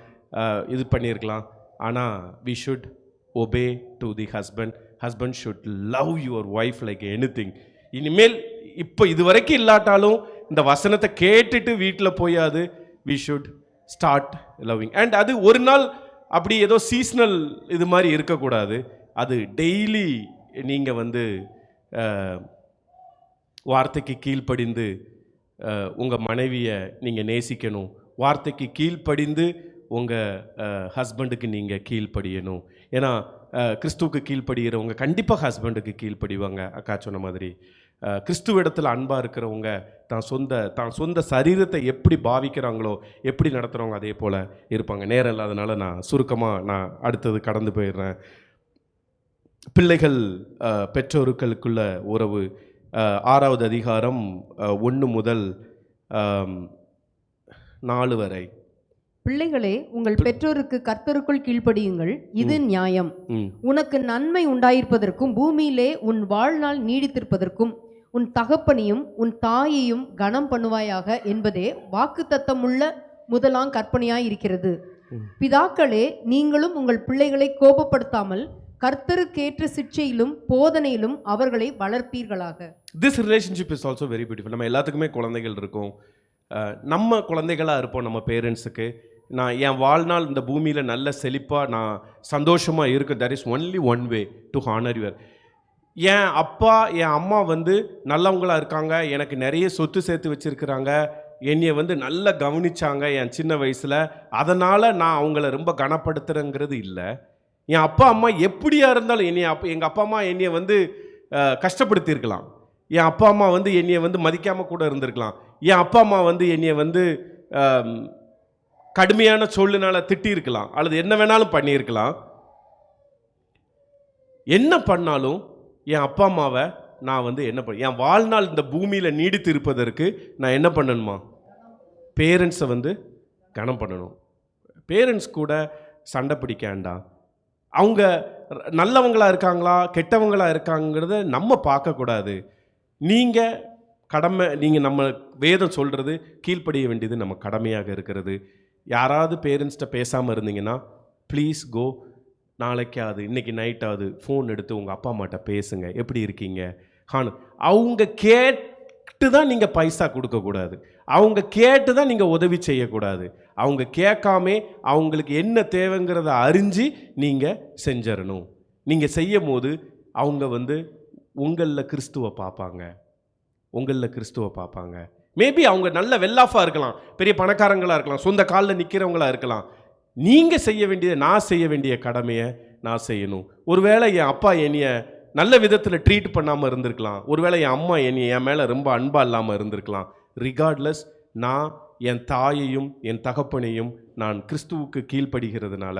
இது பண்ணியிருக்கலாம். ஆனால் we should obey to the husband. Husband should love your wife like anything. இனிமேல் இப்போ இது வரைக்கும் இல்லாட்டாலும் இந்த வசனத்தை கேட்டுட்டு வீட்டில் போயாது, we should start loving. And அது ஒரு நாள் அப்படி ஏதோ சீஸ்னல் இது மாதிரி இருக்கக்கூடாது. அது டெய்லி நீங்கள் வார்த்தைக்கு கீழ்ப்படிந்து உங்கள் மனைவியை நீங்கள் நேசிக்கணும். வார்த்தைக்கு கீழ்ப்படிந்து உங்கள் ஹஸ்பண்டுக்கு நீங்கள் கீழ்ப்படியணும். ஏன்னா கிறிஸ்துவுக்கு கீழ்ப்படுகிறவங்க கண்டிப்பாக ஹஸ்பண்டுக்கு கீழ்ப்படிவாங்க. அக்கா சொன்ன மாதிரி கிறிஸ்துவிடத்தில் அன்பாக இருக்கிறவங்க தான் சொந்த சரீரத்தை எப்படி பாவிக்கிறாங்களோ, எப்படி நடத்துகிறவங்க அதே போல் இருப்பாங்க. நேரம் இல்லாதனால நான் சுருக்கமாக அடுத்தது கடந்து போயிடுறேன். பிள்ளைகள் பெற்றோர்களுக்குள்ள உறவு 6வது அதிகாரம் 1 முதல் 4 வரை. பிள்ளைகளே, உங்கள் பெற்றோருக்கு கர்த்தருக்குள் கீழ்ப்படியுங்கள், இது நியாயம். உனக்கு நன்மை உண்டாயிருப்பதற்கும் பூமியிலே உன் வாழ்நாள் நீடித்திருப்பதற்கும் உன் தகப்பனையும் உன் தாயையும் கனம் பண்ணுவாயாக என்பதே வாக்குத்தத்தமுள்ள முதலாம் கற்பனையாய் இருக்கிறது. பிதாக்களே, நீங்களும் உங்கள் பிள்ளைகளை கோபப்படுத்தாமல் கர்த்தருக்கேற்ற சிட்சையிலும் போதனையிலும் அவர்களை வளர்ப்பீர்களாக. This relationship is also very beautiful. நம்ம எல்லாத்துக்குமே குழந்தைகள் இருக்கும். நம்ம குழந்தைகளாக இருப்போம் நம்ம பேரண்ட்ஸுக்கு. நான் என் வாழ்நாள் இந்த பூமியில் நல்ல செழிப்பாக நான் சந்தோஷமாக இருக்கும். there is only one way to honor your. என் அப்பா என் அம்மா நல்லவங்களாக இருக்காங்க, எனக்கு நிறைய சொத்து சேர்த்து வச்சுருக்கிறாங்க, என்னைய நல்லா கவனிச்சாங்க என் சின்ன வயசில், அதனால் நான் அவங்கள ரொம்ப கனப்படுத்துகிறேங்கிறது இல்லை. என் அப்பா அம்மா எப்படியா இருந்தாலும் எங்கள் அப்பா அம்மா என்னைய கஷ்டப்படுத்தியிருக்கலாம். என் அப்பா அம்மா என்னைய மதிக்காமல் கூட இருந்திருக்கலாம். என் அப்பா அம்மா என்னைய கடுமையான சொல்லுனால திட்டியிருக்கலாம், அல்லது என்ன வேணாலும் பண்ணியிருக்கலாம். என்ன பண்ணாலும் என் அப்பா அம்மாவை நான் என்ன பண்ண, என் வாழ்நாள் இந்த பூமியில் நீடித்து இருப்பதற்கு நான் என்ன பண்ணணுமா? பேரண்ட்ஸை கனம் பண்ணணும். பேரண்ட்ஸ் கூட சண்டை பிடிக்க வேண்டாம். அவங்க நல்லவங்களாக இருக்காங்களா கெட்டவங்களாக இருக்காங்கிறத நம்ம பார்க்கக்கூடாது. நீங்கள் நம்ம வேதம் சொல்கிறது கீழ்ப்படிய வேண்டியது நம்ம கடமையாக இருக்கிறது. யாராவது பேரண்ட்ஸ்கிட்ட பேசாமல் இருந்தீங்கன்னா ப்ளீஸ் கோ, நாளைக்காவது இன்றைக்கி நைட்டாவது ஃபோன் எடுத்து உங்கள் அப்பா அம்மாட்ட பேசுங்க, எப்படி இருக்கீங்க. அவங்க கேட்டு தான் நீங்கள் பைசா கொடுக்கக்கூடாது, அவங்க கேட்டு தான் நீங்கள் உதவி செய்யக்கூடாது. அவங்க கேட்காமே அவங்களுக்கு என்ன தேவைங்கிறத அறிஞ்சு நீங்கள் செஞ்சிடணும். நீங்கள் செய்யும் போது அவங்க உங்களில் கிறிஸ்துவை பார்ப்பாங்க, உங்களில் கிறிஸ்துவை பார்ப்பாங்க. மேபி அவங்க நல்ல வெல்லாஃபாக இருக்கலாம், பெரிய பணக்காரங்களாக இருக்கலாம், சொந்த காலில் நிற்கிறவங்களாக இருக்கலாம். நீங்கள் செய்ய வேண்டியதை, நான் செய்ய வேண்டிய கடமையை நான் செய்யணும். ஒருவேளை என் அப்பா என்னைய நல்ல விதத்தில் ட்ரீட் பண்ணாமல் இருந்திருக்கலாம். ஒருவேளை என் அம்மா என் மேலே ரொம்ப அன்பாக இல்லாமல் இருந்திருக்கலாம். ரிகார்ட்லெஸ், நான் என் தாயையும் என் தகப்பனையும் நான் கிறிஸ்துவுக்கு கீழ்ப்படுகிறதுனால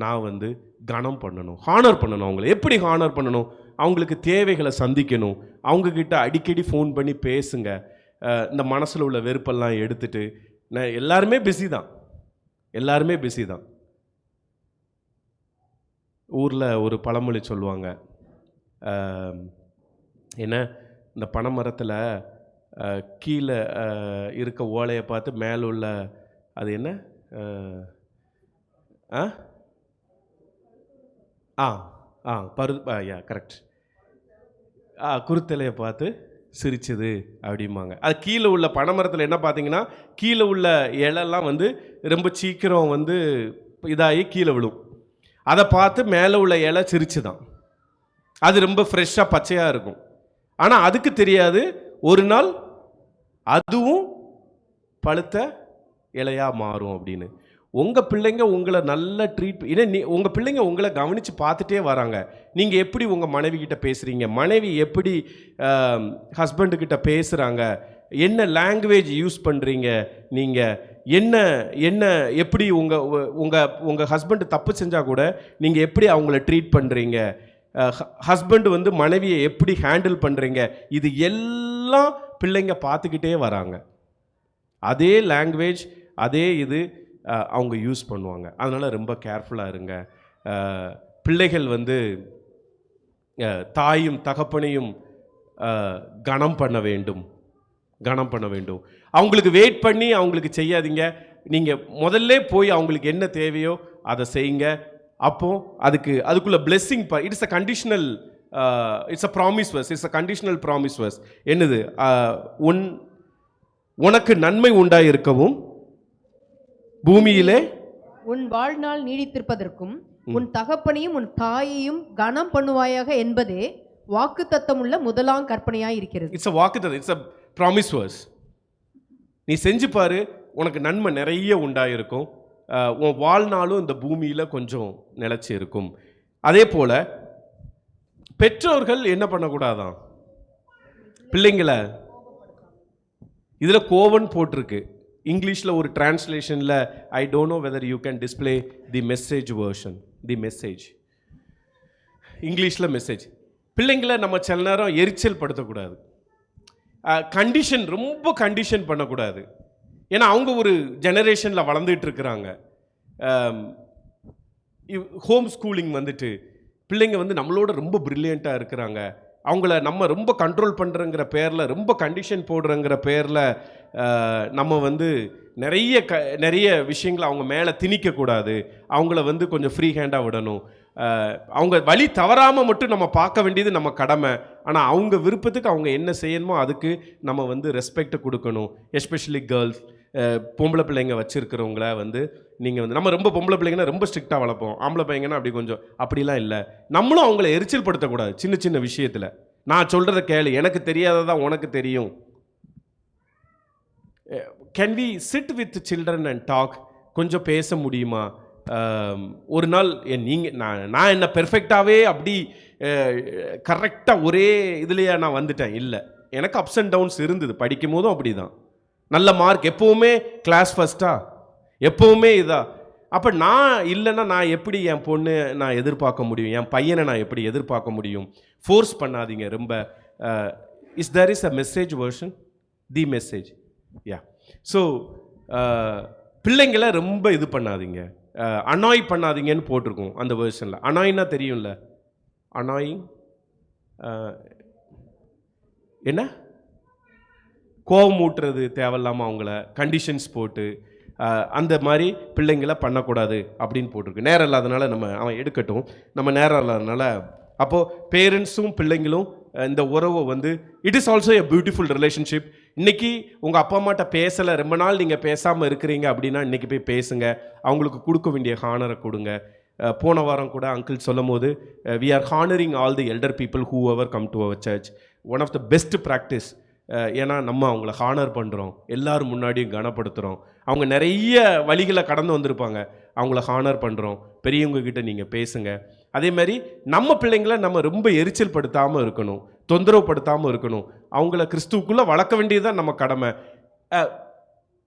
நான் வந்து கனம் பண்ணணும், ஹானர் பண்ணணும். அவங்கள எப்படி ஹானர் பண்ணணும்? அவங்களுக்கு தேவைகளை சந்திக்கணும். அவங்கக்கிட்ட அடிக்கடி ஃபோன் பண்ணி பேசுங்க. இந்த மனசில் உள்ள வெறுப்பெல்லாம் எடுத்துட்டு. எல்லாருமே பிஸி தான், எல்லாருமே பிஸி தான். ஊரில் ஒரு பழமொழி சொல்லுவாங்க, என்ன, இந்த பனைமரத்தில் கீழே இருக்க ஓலையை பார்த்து மேலே உள்ள அது என்ன, கரெக்ட், குருத்தலையை பார்த்து சிரிச்சது அப்படிம்பாங்க. அது கீழே உள்ள பனைமரத்தில் என்ன பார்த்தீங்கன்னா, கீழே உள்ள இலெல்லாம் வந்து ரொம்ப சீக்கிரம் வந்து இதாகி கீழே விழும். அதை பார்த்து மேலே உள்ள இலை சிரிச்சு தான், அது ரொம்ப ஃப்ரெஷ்ஷாக பச்சையாக இருக்கும். ஆனால் அதுக்கு தெரியாது ஒரு நாள் அதுவும் பழுத்த இலையாக மாறும் அப்படின்னு. உங்கள் பிள்ளைங்க உங்களை நல்ல ட்ரீட், ஏன்னா உங்கள் பிள்ளைங்க உங்களை கவனித்து பார்த்துட்டே வராங்க. நீங்கள் எப்படி உங்கள் மனைவி கிட்ட பேசுகிறீங்க, மனைவி எப்படி ஹஸ்பண்டுக்கிட்ட பேசுகிறாங்க, என்ன லாங்குவேஜ் யூஸ் பண்ணுறீங்க, நீங்கள் என்ன என்ன எப்படி உங்கள் ஹஸ்பண்டு தப்பு செஞ்சால் கூட நீங்கள் எப்படி அவங்கள ட்ரீட் பண்ணுறீங்க, ஹஸ்பண்டு வந்து மனைவியை எப்படி ஹேண்டில் பண்ணுறீங்க, இது எல்லாம் பிள்ளைங்க பார்த்துக்கிட்டே வராங்க. அதே லாங்குவேஜ், அதே இது அவங்க யூஸ் பண்ணுவாங்க. அதனால் ரொம்ப கேர்ஃபுல்லாக இருங்க. பிள்ளைகள் வந்து தாயும் தகப்பனையும் கனம் பண்ண வேண்டும், கனம் பண்ண வேண்டும். அவங்களுக்கு வெயிட் பண்ணி அவங்களுக்கு செய்யாதீங்க. நீங்கள் முதல்ல போய் அவங்களுக்கு என்ன தேவையோ அதை செய்யுங்க. அப்போ அதுக்குள்ள blessing, it's a conditional, it's a promise verse, it's a conditional promise verse. என்னது, உனக்கு நன்மை உண்டாயிருக்கவும் பூமியிலே உன் வாழ்நாள் நீடித்திருப்பதற்கும் உன் தகப்பனையும் உன் தாயையும் கனம் பண்ணுவாயாக என்பதே வாக்குத்தத்தம் உள்ள முதலாம் கற்பனையாய் இருக்கிறது. இட்ஸ் அ வாக்குத்தத்தம், இட்ஸ் அ ப்ராமிஸ் வர்ஸ். நீ செஞ்சு பாரு, உனக்கு நன்மை நிறைய உண்டாயிருக்கும். உன் வாழ்நாளும் இந்த பூமியில் கொஞ்சம் நிலச்சி இருக்கும். அதே போல் பெற்றோர்கள் என்ன பண்ணக்கூடாதான், பிள்ளைங்களை, இதில் கோவன் போட்டிருக்கு. இங்கிலீஷில் ஒரு டிரான்ஸ்லேஷனில் I don't know whether you can display the message version, the message, இங்கிலீஷில் மெசேஜ். பிள்ளைங்களை நம்ம சில நேரம் எரிச்சல் படுத்தக்கூடாது, கண்டிஷன், ரொம்ப கண்டிஷன் பண்ணக்கூடாது. ஏன்னா அவங்க ஒரு ஜெனரேஷனில் வளர்ந்துட்டு இருக்கிறாங்க. ஹோம் ஸ்கூலிங் வந்துட்டு பிள்ளைங்க வந்து நம்மளோட ரொம்ப ப்ரில்லியண்ட்டாக இருக்கிறாங்க. அவங்கள நம்ம ரொம்ப கண்ட்ரோல் பண்ணுறங்கிற பேரில், ரொம்ப கண்டிஷன் போடுறங்கிற பேரில் நம்ம வந்து நிறைய விஷயங்களை அவங்க மேலே திணிக்கக்கூடாது. அவங்கள வந்து கொஞ்சம் ஃப்ரீ ஹேண்டாக விடணும். அவங்க வழி தவறாமல் மட்டும் நம்ம பார்க்க வேண்டியது நம்ம கடமை. ஆனால் அவங்க விருப்பத்துக்கு அவங்க என்ன செய்யணுமோ அதுக்கு நம்ம வந்து ரெஸ்பெக்ட் கொடுக்கணும். எஸ்பெஷலி கேர்ள்ஸ், பொம்பளை பிள்ளைங்க வச்சுருக்கிறவங்கள வந்து நீங்கள் வந்து, நம்ம ரொம்ப பொம்பளை பிள்ளைங்கன்னா ரொம்ப ஸ்ட்ரிக்டாக வளர்ப்போம், ஆம்பளை பையங்கன்னா அப்படி கொஞ்சம், அப்படிலாம் இல்லை. நம்மளும் அவங்கள எரிச்சல் படுத்தக்கூடாது சின்ன சின்ன விஷயத்தில். நான் சொல்கிறத கேளு, எனக்கு தெரியாததான் உனக்கு தெரியும். Can we sit with children and talk? கொஞ்சம் பேச முடியுமா? ஒரு நாள் நான் என்ன பெர்ஃபெக்டாகவே அப்படி கரெக்டாக ஒரே இதுலையே நான் வந்துட்டேன்? இல்லை, எனக்கு அப்ஸ் அண்ட் டவுன்ஸ் இருந்தது. படிக்கும் போதும் அப்படி தான். நல்ல மார்க், எப்போவுமே கிளாஸ் ஃபஸ்ட்டா, எப்போவுமே இதா. அப்போ நான் இல்லைன்னா நான் எப்படி என் பொண்ணு நான் எதிர்பார்க்க முடியும், என் பையனை நான் எப்படி எதிர்பார்க்க முடியும்? ஃபோர்ஸ் பண்ணாதீங்க ரொம்ப. There is a message version, the message. Yeah. So பிள்ளைங்களை ரொம்ப இது பண்ணாதீங்க, அனாய் பண்ணாதீங்கன்னு போட்டிருக்கோம் அந்த வேர்ஷனில். அனாய்னா தெரியும்ல, அனாயிங் என்ன, கோவம் ஊட்டுறது தேவையில்லாமல் அவங்கள கண்டிஷன்ஸ் போட்டு அந்த மாதிரி பிள்ளைங்களை பண்ணக்கூடாது அப்படின்னு போட்டிருக்கு. நேரம் இல்லாதனால அவன் எடுக்கட்டும், நம்ம நேரம் இல்லாதனால. அப்போது பேரண்ட்ஸும் பிள்ளைங்களும் இந்த உறவை வந்து, it is also a beautiful relationship. இன்றைக்கி உங்கள் அப்பா அம்மாட்ட பேசலை, ரொம்ப நாள் நீங்கள் பேசாமல் இருக்கிறீங்க அப்படின்னா இன்றைக்கி போய் பேசுங்க, அவங்களுக்கு கொடுக்க வேண்டிய ஹானரை கொடுங்க. போன வாரம் கூட அங்கிள் சொல்லும் போது, we are honouring all the elder people who ever come to our church. One of the best practice. ஏன்னா நம்ம அவங்கள ஹானர் பண்ணுறோம், எல்லோரும் முன்னாடியும் கனப்படுத்துகிறோம். அவங்க நிறைய வழிகளை கடந்து வந்திருப்பாங்க, அவங்கள ஹானர் பண்ணுறோம். பெரியவங்கக்கிட்ட நீங்கள் பேசுங்க. அதே மாதிரி நம்ம பிள்ளைங்களை நம்ம ரொம்ப எரிச்சல் படுத்தாமல் இருக்கணும், தொந்தரவு படுத்தாமல் இருக்கணும். அவங்கள கிறிஸ்துவுக்குள்ளே வளர்க்க வேண்டியதுதான் நம்ம கடமை.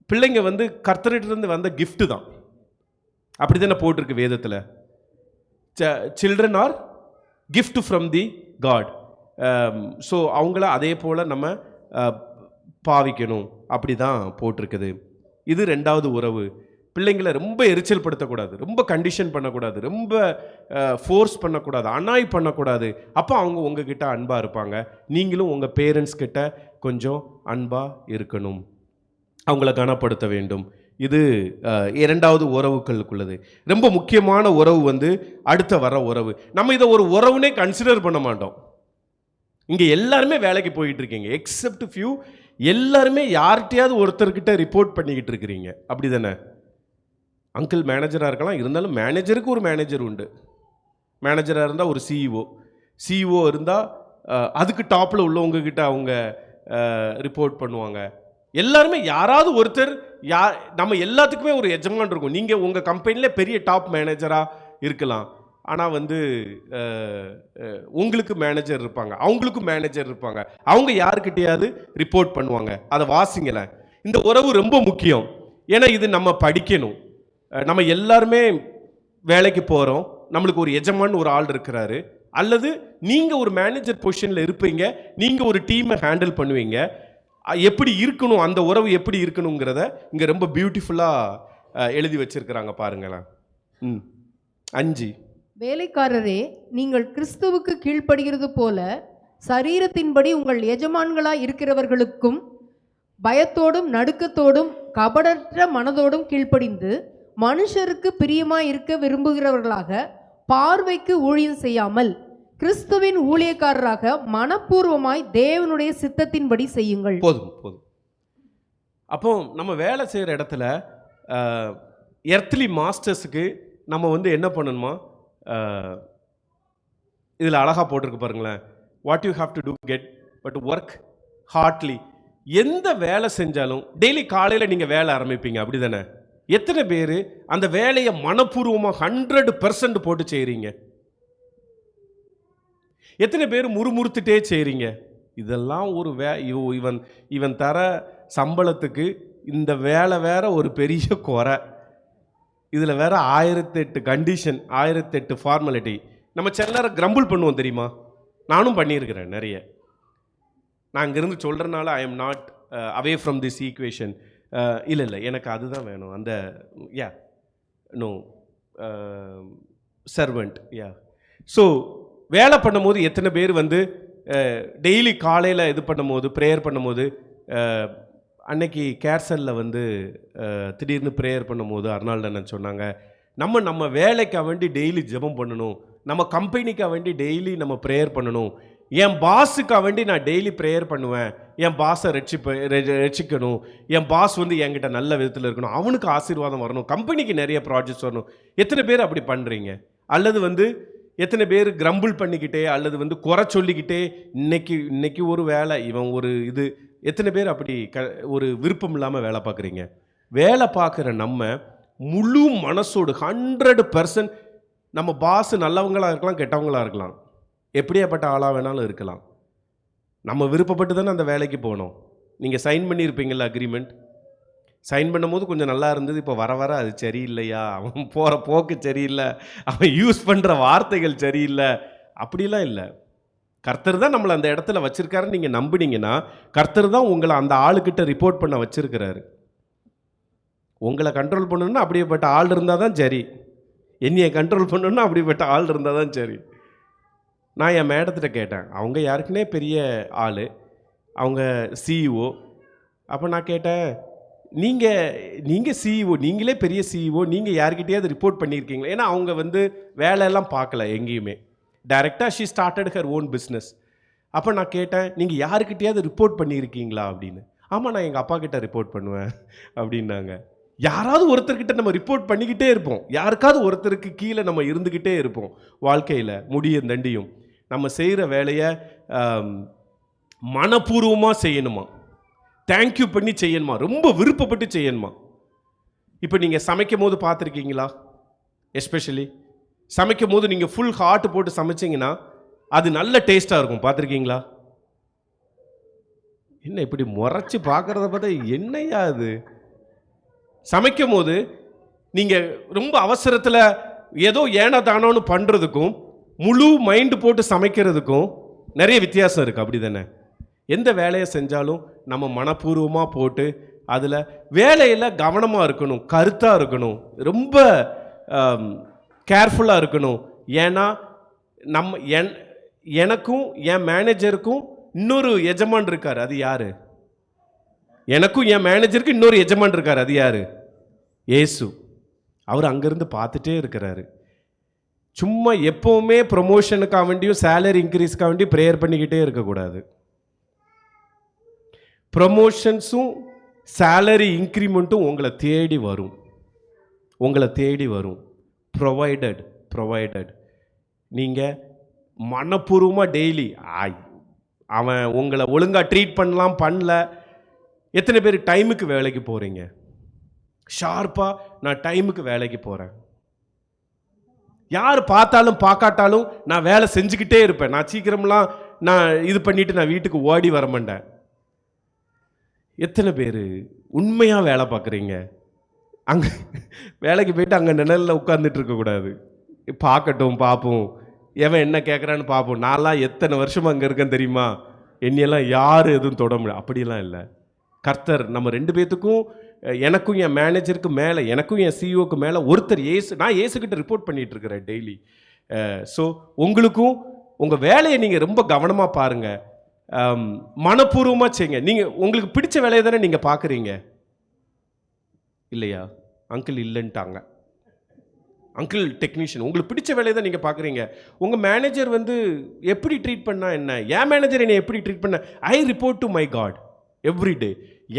பிள்ளைங்க வந்து கர்த்தரிடமிருந்து வந்த gift தான். அப்படி தானே போட்டிருக்கு வேதத்தில். Children are gift from the God. So அவங்கள அதே போல் நம்ம பாவிக்கணும், அப்படி தான் போட்டிருக்குது. இது ரெண்டாவது உறவு. பிள்ளைங்களை ரொம்ப எரிச்சல் படுத்தக்கூடாது, ரொம்ப கண்டிஷன் பண்ணக்கூடாது, ரொம்ப ஃபோர்ஸ் பண்ணக்கூடாது, அனாய் பண்ணக்கூடாது. அப்போ அவங்க உங்ககிட்ட அன்பாக இருப்பாங்க. நீங்களும் உங்கள் பேரண்ட்ஸ் கிட்ட கொஞ்சம் அன்பாக இருக்கணும், அவங்கள கனப்படுத்த வேண்டும். இது இரண்டாவது உறவுகளுக்குள்ளது. ரொம்ப முக்கியமான உறவு வந்து அடுத்த வர உறவு. நம்ம இதை ஒரு உறவுனே கன்சிடர் பண்ண மாட்டோம். இங்கே எல்லாருமே வேலைக்கு போயிட்டு இருக்கீங்க, எக்ஸப்ட் ஃபியூ. எல்லாருமே யார்கிட்டையாவது ஒருத்தர்கிட்ட ரிப்போர்ட் பண்ணிக்கிட்டு இருக்கிறீங்க, அப்படி தானே? அங்கிள் மேனேஜராக இருக்கலாம், இருந்தாலும் மேனேஜருக்கு ஒரு மேனேஜர் உண்டு. மேனேஜராக இருந்தால் ஒரு சிஇஓ இருந்தால் அதுக்கு டாப்பில் உள்ளவங்கக்கிட்ட அவங்க ரிப்போர்ட் பண்ணுவாங்க. எல்லாருமே யாராவது ஒருத்தர் நம்ம எல்லாத்துக்குமே ஒரு எஜமான் இருக்கும். நீங்கள் உங்கள் கம்பெனியில் பெரிய டாப் மேனேஜராக இருக்கலாம், ஆனால் வந்து உங்களுக்கு மேனேஜர் இருப்பாங்க, அவங்களுக்கும் மேனேஜர் இருப்பாங்க. அவங்க யாருக்கிட்டையாவது ரிப்போர்ட் பண்ணுவாங்க. அதை வாசிங்களேன். இந்த உறவு ரொம்ப முக்கியம். ஏன்னா இது நம்ம படிக்கணும். நம்ம எல்லாருமே வேலைக்கு போகிறோம், நம்மளுக்கு ஒரு எஜமான் ஒரு ஆள் இருக்கிறாரு, அல்லது நீங்கள் ஒரு மேனேஜர் பொசிஷனில் இருப்பீங்க, நீங்கள் ஒரு டீமை ஹேண்டில் பண்ணுவீங்க. எப்படி இருக்கணும், அந்த உறவு எப்படி இருக்கணுங்கிறத இங்கே ரொம்ப பியூட்டிஃபுல்லாக எழுதி வச்சிருக்கிறாங்க பாருங்களேன். 5 வேலைக்காரரே, நீங்கள் கிறிஸ்துவுக்கு கீழ்ப்படுகிறது போல சரீரத்தின்படி உங்கள் எஜமான்களாய் இருக்கிறவர்களுக்கும் பயத்தோடும் நடுக்கத்தோடும் கபடற்ற மனதோடும் கீழ்ப்படிந்து மனுஷருக்கு பிரியமாய் இருக்க விரும்புகிறவர்களாக பார்வைக்கு ஊழியம் செய்யாமல் கிறிஸ்துவின் ஊழியக்காரராக மனப்பூர்வமாய் தேவனுடைய சித்தத்தின்படி செய்யுங்கள். போதும். அப்போ நம்ம வேலை செய்கிற இடத்துல எர்த்லி மாஸ்டர்ஸுக்கு நம்ம வந்து என்ன பண்ணணுமா, இதில் அழகாக போட்டிருக்கு பாருங்களேன். What you have to do get but work hardly. எந்த வேலை செஞ்சாலும் டெய்லி காலையில் நீங்கள் வேலை ஆரம்பிப்பீங்க, அப்படி தானே? எத்தனை பேர் அந்த வேலையை மனப்பூர்வமாக 100% போட்டு செய்கிறீங்க? எத்தனை பேர் முறுமுறுத்துட்டே செய்கிறீங்க? இதெல்லாம் ஒரு இவன் தர சம்பளத்துக்கு இந்த வேலை வேற ஒரு பெரிய குறை. இதில் வேற 1008 கண்டிஷன், 1008 ஃபார்மாலிட்டி. நம்ம சில நேரம் கிரம்பிள் பண்ணுவோம் தெரியுமா? நானும் பண்ணியிருக்கிறேன் நிறைய. நான் இங்கேருந்து சொல்கிறனால I am not away from this equation. இல்லை எனக்கு அதுதான் வேணும், அந்த நோ சர்வெண்ட். ஸோ வேலை பண்ணும்போது எத்தனை பேர் வந்து டெய்லி காலையில் இது பண்ணும்போது, ப்ரேயர் பண்ணும்போது, அன்னைக்கு கேர்சலில் வந்து திடீர்னு ப்ரேயர் பண்ணும்போது அர்னால்டு அண்ணன் சொன்னாங்க, நம்ம வேலைக்காக வேண்டி டெய்லி ஜெபம் பண்ணணும், நம்ம கம்பெனிக்காக வேண்டி டெய்லி நம்ம ப்ரேயர் பண்ணணும், என் பாஸுக்காக வேண்டி நான் டெய்லி ப்ரேயர் பண்ணுவேன், என் பாஸை ரட்சிக்கணும், என் பாஸ் வந்து என்கிட்ட நல்ல விதத்தில் இருக்கணும், அவனுக்கு ஆசீர்வாதம் வரணும், கம்பெனிக்கு நிறைய ப்ராஜெக்ட்ஸ் வரணும். எத்தனை பேர் அப்படி பண்ணுறீங்க? அல்லது வந்து எத்தனை பேர் கிரம்பிள் பண்ணிக்கிட்டே, அல்லது வந்து குறை சொல்லிக்கிட்டே, இன்னைக்கு ஒரு வேலை, இவன் ஒரு இது, எத்தனை பேர் அப்படி ஒரு விருப்பம் இல்லாமல் வேலை பார்க்குறீங்க? வேலை பார்க்குற நம்ம முழு மனசோடு 100% நம்ம பாஸ் நல்லவங்களாக இருக்கலாம், கெட்டவங்களாக இருக்கலாம், எப்படியாப்பட்ட ஆளாக வேணாலும் இருக்கலாம், நம்ம விருப்பப்பட்டு தானே அந்த வேலைக்கு போகணும். நீங்கள் சைன் பண்ணியிருப்பீங்களா அக்ரிமெண்ட்? சைன் பண்ணும்போது கொஞ்சம் நல்லா இருந்தது, இப்போ வர வர அது சரியில்லையா, அவன் போகிற போக்கு சரியில்லை, அவன் யூஸ் பண்ணுற வார்த்தைகள் சரியில்லை, அப்படிலாம் இல்லை. கர்த்தர் தான் நம்மளை அந்த இடத்துல வச்சுருக்காருன்னு நீங்கள் நம்பினீங்கன்னா, கர்த்தர் தான் உங்களை அந்த ஆளுக்கிட்ட ரிப்போர்ட் பண்ண வச்சுருக்கிறாரு. உங்களை கண்ட்ரோல் பண்ணணுன்னா அப்படிப்பட்ட ஆள் இருந்தால் தான் சரி, என்னையை கண்ட்ரோல் பண்ணணுன்னா அப்படிப்பட்ட ஆள் இருந்தால் தான் சரி. நான் என் மேடத்திட்ட கேட்டேன், அவங்க யாருக்குன்னே பெரிய ஆள், அவங்க சிஇஓ. அப்போ நான் கேட்டேன், நீங்கள் சிஇஓ, நீங்களே பெரிய சிஇஓ, நீங்கள் யார்கிட்டையாவது ரிப்போர்ட் பண்ணியிருக்கீங்களா? ஏன்னா அவங்க வந்து வேலையெல்லாம் பார்க்கல எங்கேயுமே, டைரெக்டாக she started her own business. அப்போ நான் கேட்டேன், நீங்கள் யாருக்கிட்டையாவது ரிப்போர்ட் பண்ணியிருக்கீங்களா அப்படின்னு. ஆமாம், நான் எங்கள் அப்பா கிட்ட ரிப்போர்ட் பண்ணுவேன் அப்படின்னாங்க. யாராவது ஒருத்தர்கிட்ட நம்ம ரிப்போர்ட் பண்ணிக்கிட்டே இருப்போம், யாருக்காவது ஒருத்தருக்கு கீழே நம்ம இருந்துக்கிட்டே இருப்போம் வாழ்க்கையில் முடியும் தண்டியும். நம்ம செய்கிற வேலையை மனப்பூர்வமாக செய்யணுமா, தேங்க்யூ பண்ணி செய்யணுமா, ரொம்ப விருப்பப்பட்டு செய்யணுமா. இப்போ நீங்கள் சமைக்கும் போது பார்த்துருக்கீங்களா? எஸ்பெஷலி சமைக்கும் போது நீங்கள் ஃபுல் ஹார்ட் போட்டு சமைச்சிங்கன்னா அது நல்ல டேஸ்ட்டாக இருக்கும். பார்த்துருக்கீங்களா? என்ன இப்படி முறைச்சி பார்க்குறத பார்த்தா என்னையா அது? சமைக்கும் போது நீங்கள் ரொம்ப அவசரத்தில் ஏதோ ஏனோ தானோன்னு பண்ணுறதுக்கும் முழு மைண்டு போட்டு சமைக்கிறதுக்கும் நிறைய வித்தியாசம் இருக்குது. அப்படி தானே? எந்த வேலையை செஞ்சாலும் நம்ம மனப்பூர்வமாக போட்டு அதில் வேலையில் கவனமாக இருக்கணும், கருத்தாக இருக்கணும், ரொம்ப கேர்ஃபுல்லாக இருக்கணும். ஏன்னா எனக்கும் என் மேனேஜருக்கும் இன்னொரு எஜமான் இருக்கார். அது யாரு? எனக்கும் என் மேனேஜருக்கு இன்னொரு எஜமான் இருக்கார். அது யாரு? இயேசு. அவர் அங்கேருந்து பார்த்துட்டே இருக்கிறாரு. சும்மா எப்போவுமே ப்ரொமோஷனுக்காக வேண்டியும் சேலரி இன்க்ரீஸ்க்காக வேண்டியும் ப்ரேயர் பண்ணிக்கிட்டே இருக்கக்கூடாது. ப்ரொமோஷன்ஸும் சேலரி இன்க்ரிமெண்ட்டும் உங்களை தேடி வரும், உங்களை தேடி வரும். ப்ரொவைடட். நீங்கள் மனப்பூர்வமாக டெய்லி அவன் உங்களை ஒழுங்காக ட்ரீட் பண்ணல. எத்தனை பேர் டைமுக்கு வேலைக்கு போகிறீங்க? ஷார்ப்பாக நான் டைமுக்கு வேலைக்கு போகிறேன். யார் பார்த்தாலும் பார்க்காட்டாலும் நான் வேலை செஞ்சுக்கிட்டே இருப்பேன். நான் சீக்கிரம்லாம் நான் இது பண்ணிவிட்டு நான் வீட்டுக்கு ஓடி வர மாட்டேன். எத்தனை பேர் உண்மையாக வேலை பார்க்குறீங்க? அங்கே வேலைக்கு போயிட்டு அங்கே நிழலில் உட்காந்துட்டு இருக்கக்கூடாது. பார்ப்போம், எவன் என்ன கேட்குறான்னு பார்ப்போம். நான்லாம் எத்தனை வருஷமாக அங்கே இருக்கேன் தெரியுமா? என்னையெல்லாம் யாரும் எதுவும் தொட முடியாது. அப்படிலாம் இல்லை. கர்த்தர் நம்ம ரெண்டு பேர்த்துக்கும், எனக்கும் என் மேனேஜருக்கு மேலே, எனக்கும் என் சிஇஓக்கு மேலே ஒருத்தர் நான் ஏசுக்கிட்ட ரிப்போர்ட் பண்ணிகிட்டு இருக்கிறேன் டெய்லி. ஸோ உங்களுக்கும் உங்கள் வேலையை நீங்கள் ரொம்ப கவனமாக பாருங்கள், மனப்பூர்வமாக செய்யுங்க. நீங்கள் உங்களுக்கு பிடிச்ச வேலையை தானே நீங்கள் பார்க்குறீங்க இல்லையா? அங்கிள் இல்லைன்ட்டாங்க. அங்கிள் டெக்னீஷியன், உங்களுக்கு பிடிச்ச வேலையை தான் நீங்கள் பார்க்குறீங்க. உங்கள் மேனேஜர் எப்படி ட்ரீட் பண்ணால் என்ன? என் மேனேஜர் என்னை எப்படி ட்ரீட் பண்ண? I report to my God everyday.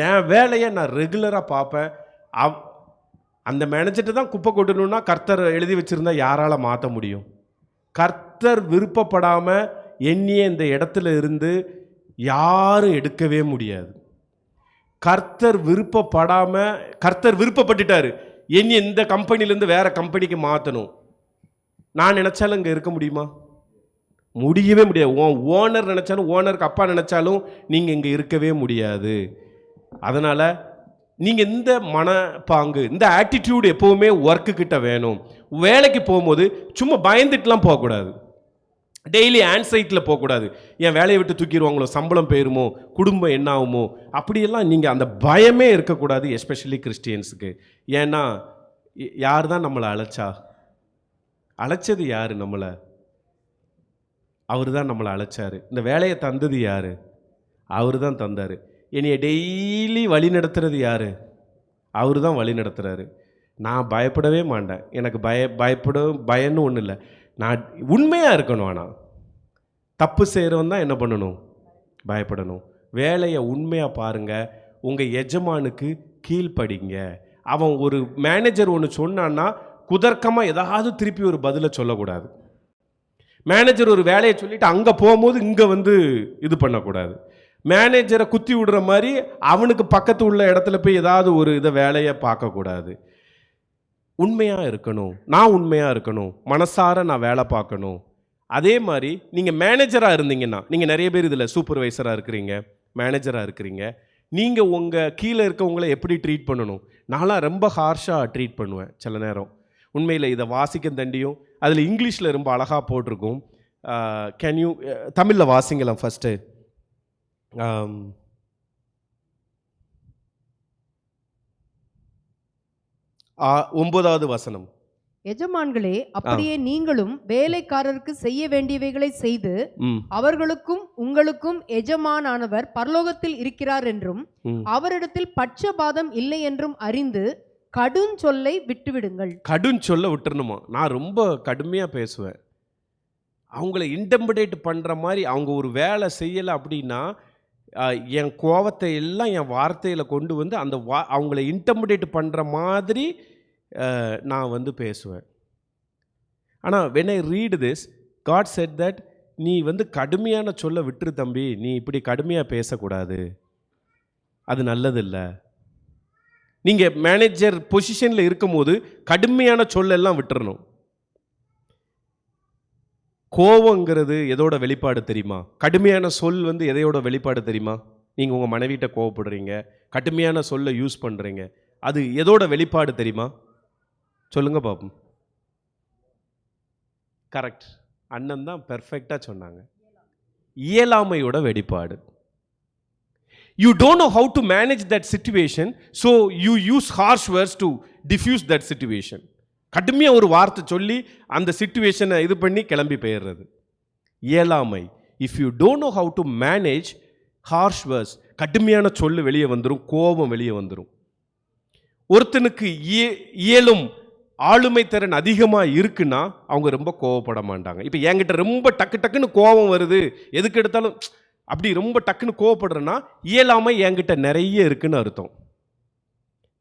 என் வேலையை நான் ரெகுலராக பார்ப்பேன். அந்த மேனேஜர்கிட்ட தான் குப்பை கொட்டணும்னா கர்த்தர் எழுதி வச்சுருந்தா யாரால் மாற்ற முடியும்? கர்த்தர் விருப்பப்படாமல் என்னையே இந்த இடத்துல இருந்து யாரும் எடுக்கவே முடியாது. கர்த்தர் விருப்பப்பட்டுட்டாரு என்னை இந்த கம்பெனிலேருந்து வேற கம்பெனிக்கு மாற்றணும். நான் நினச்சாலும் இங்கே இருக்க முடியுமா? முடியவே முடியாது. ஓனர் நினச்சாலும், ஓனருக்கு அப்பா நினச்சாலும் நீங்கள் இங்கே இருக்கவே முடியாது. அதனால் நீங்கள் இந்த மனப்பாங்கு, இந்த ஆட்டிடியூடு எப்போவுமே ஒர்க்கு கிட்ட வேணும். வேலைக்கு போகும்போது சும்மா பயந்துட்டுலாம் போகக்கூடாது. டெய்லி ஆன்சைட்டில் போகக்கூடாது. என் வேலையை விட்டு தூக்கிடுவாங்களோ, சம்பளம் போயிருமோ, குடும்பம் என்ன ஆகுமோ, அப்படியெல்லாம் நீங்கள் அந்த பயமே இருக்கக்கூடாது. எஸ்பெஷலி கிறிஸ்டியன்ஸுக்கு. ஏன்னா யார் தான் நம்மளை அழைச்சது யார்? நம்மளை அவர் தான் நம்மளை அழைச்சார். இந்த வேலையை தந்தது யார்? அவர் தான் தந்தார். என்னைய டெய்லி வழி நடத்துறது யார்? அவர் தான் வழி நடத்துகிறாரு. நான் பயப்படவே மாட்டேன். எனக்கு பயன்னு ஒன்றும் இல்லை. நான் உண்மையாக இருக்கணும். ஆனால் தப்பு செய்கிறவன் தான் என்ன பண்ணணும்? பயப்படணும். வேலையை உண்மையாக பாருங்கள். உங்கள் எஜமானுக்கு கீழ்ப்படிங்க. அவன் ஒரு மேனேஜர் ஒன்று சொன்னான்னா குதர்க்கமாக ஏதாவது திருப்பி ஒரு பதிலை சொல்லக்கூடாது. மேனேஜர் ஒரு வேலையை சொல்லிவிட்டு அங்கே போகும்போது இங்கே இது பண்ணக்கூடாது. மேனேஜரை குத்தி விடுற மாதிரி அவனுக்கு பக்கத்து உள்ள இடத்துல போய் ஏதாவது ஒரு வேலையை பார்க்கக்கூடாது. உண்மையாக இருக்கணும். நான் உண்மையாக இருக்கணும். மனசார நான் வேலை பார்க்கணும். அதே மாதிரி நீங்கள் மேனேஜராக இருந்தீங்கன்னா, நீங்கள் நிறைய பேர் இதில் சூப்பர்வைசராக இருக்கிறீங்க, மேனேஜராக இருக்கிறீங்க. நீங்கள் உங்கள் கீழே இருக்கவங்களை எப்படி ட்ரீட் பண்ணணும்? நான்லாம் ரொம்ப ஹார்ஷாக ட்ரீட் பண்ணுவேன் சில நேரம். உண்மையில் இதை வாசிக்க தண்டியும் அதில் இங்கிலீஷில் ரொம்ப அழகாக போட்டிருக்கும். கேன் யூ தமிழில் வாசிங்கலாம் ஃபஸ்ட்டு. 9வது வசனம். எஜமான்களே, அப்படியே நீங்களும் வேலைக்காரருக்கு செய்ய வேண்டியவைகளை செய்து அவர்களுக்கும் உங்களுக்கும் எஜமானானவர் பரலோகத்தில் இருக்கிறார் என்றும் அவரிடத்தில் பட்சபாதம் இல்லை என்றும் அறிந்து கடும் சொல்லை விட்டுவிடுங்கள். கடும் சொல்ல விட்டுறணுமா? நான் ரொம்ப கடுமையாக பேசுவேன். அவங்கள இன்டெம்பிடேட் பண்ணுற மாதிரி அவங்க ஒரு வேலை செய்யலை அப்படின்னா என் கோவத்தை எல்லாம் என் வார்த்தையில் கொண்டு வந்து அந்த அவங்கள இன்டெம்பிடேட் பண்ணுற மாதிரி நான் பேசுவேன். ஆனால் when I read this, God said that நீ கடுமையான சொல்ல விட்டுரு தம்பி, நீ இப்படி கடுமையாக பேசக்கூடாது, அது நல்லதில்லை. நீங்கள் மேனேஜர் பொசிஷனில் இருக்கும்போது கடுமையான சொல்லெல்லாம் விட்டுறணும். கோவங்கிறது எதோட வெளிப்பாடு தெரியுமா? கடுமையான சொல் வந்து எதையோட வெளிப்பாடு தெரியுமா? நீங்கள் உங்கள் மனைவிட்ட கோவப்படுறீங்க, கடுமையான சொல்லை யூஸ் பண்ணுறீங்க, அது எதோட வெளிப்பாடு தெரியுமா? சொல்லுங்க பாப்போம். கரெக்ட். அண்ணன் தான் பெர்ஃபெக்டாக சொன்னாங்க. இயலாமையோட வெளிப்பாடு. You don't know how to manage that situation, so you use harsh words to diffuse that situation. கடுமையாக ஒரு வார்த்தை சொல்லி அந்த சிச்சுவேஷனை இது பண்ணி கிளம்பி போயிடுறது இயலாமை. If you don't know how to manage harsh words, கடுமையான சொல்லு வெளியே வந்துடும், கோபம் வெளியே வந்துடும். ஒருத்தனுக்கு இயலும் ஆளுமை திறன் அதிகமாக இருக்குன்னா அவங்க ரொம்ப கோவப்பட மாட்டாங்க. இப்போ என்கிட்ட ரொம்ப டக்கு டக்குன்னு கோபம் வருது, எதுக்கு எடுத்தாலும் அப்படி ரொம்ப டக்குன்னு கோவப்படுறேன்னா இயலாமை என்கிட்ட நிறைய இருக்குன்னு அர்த்தம்.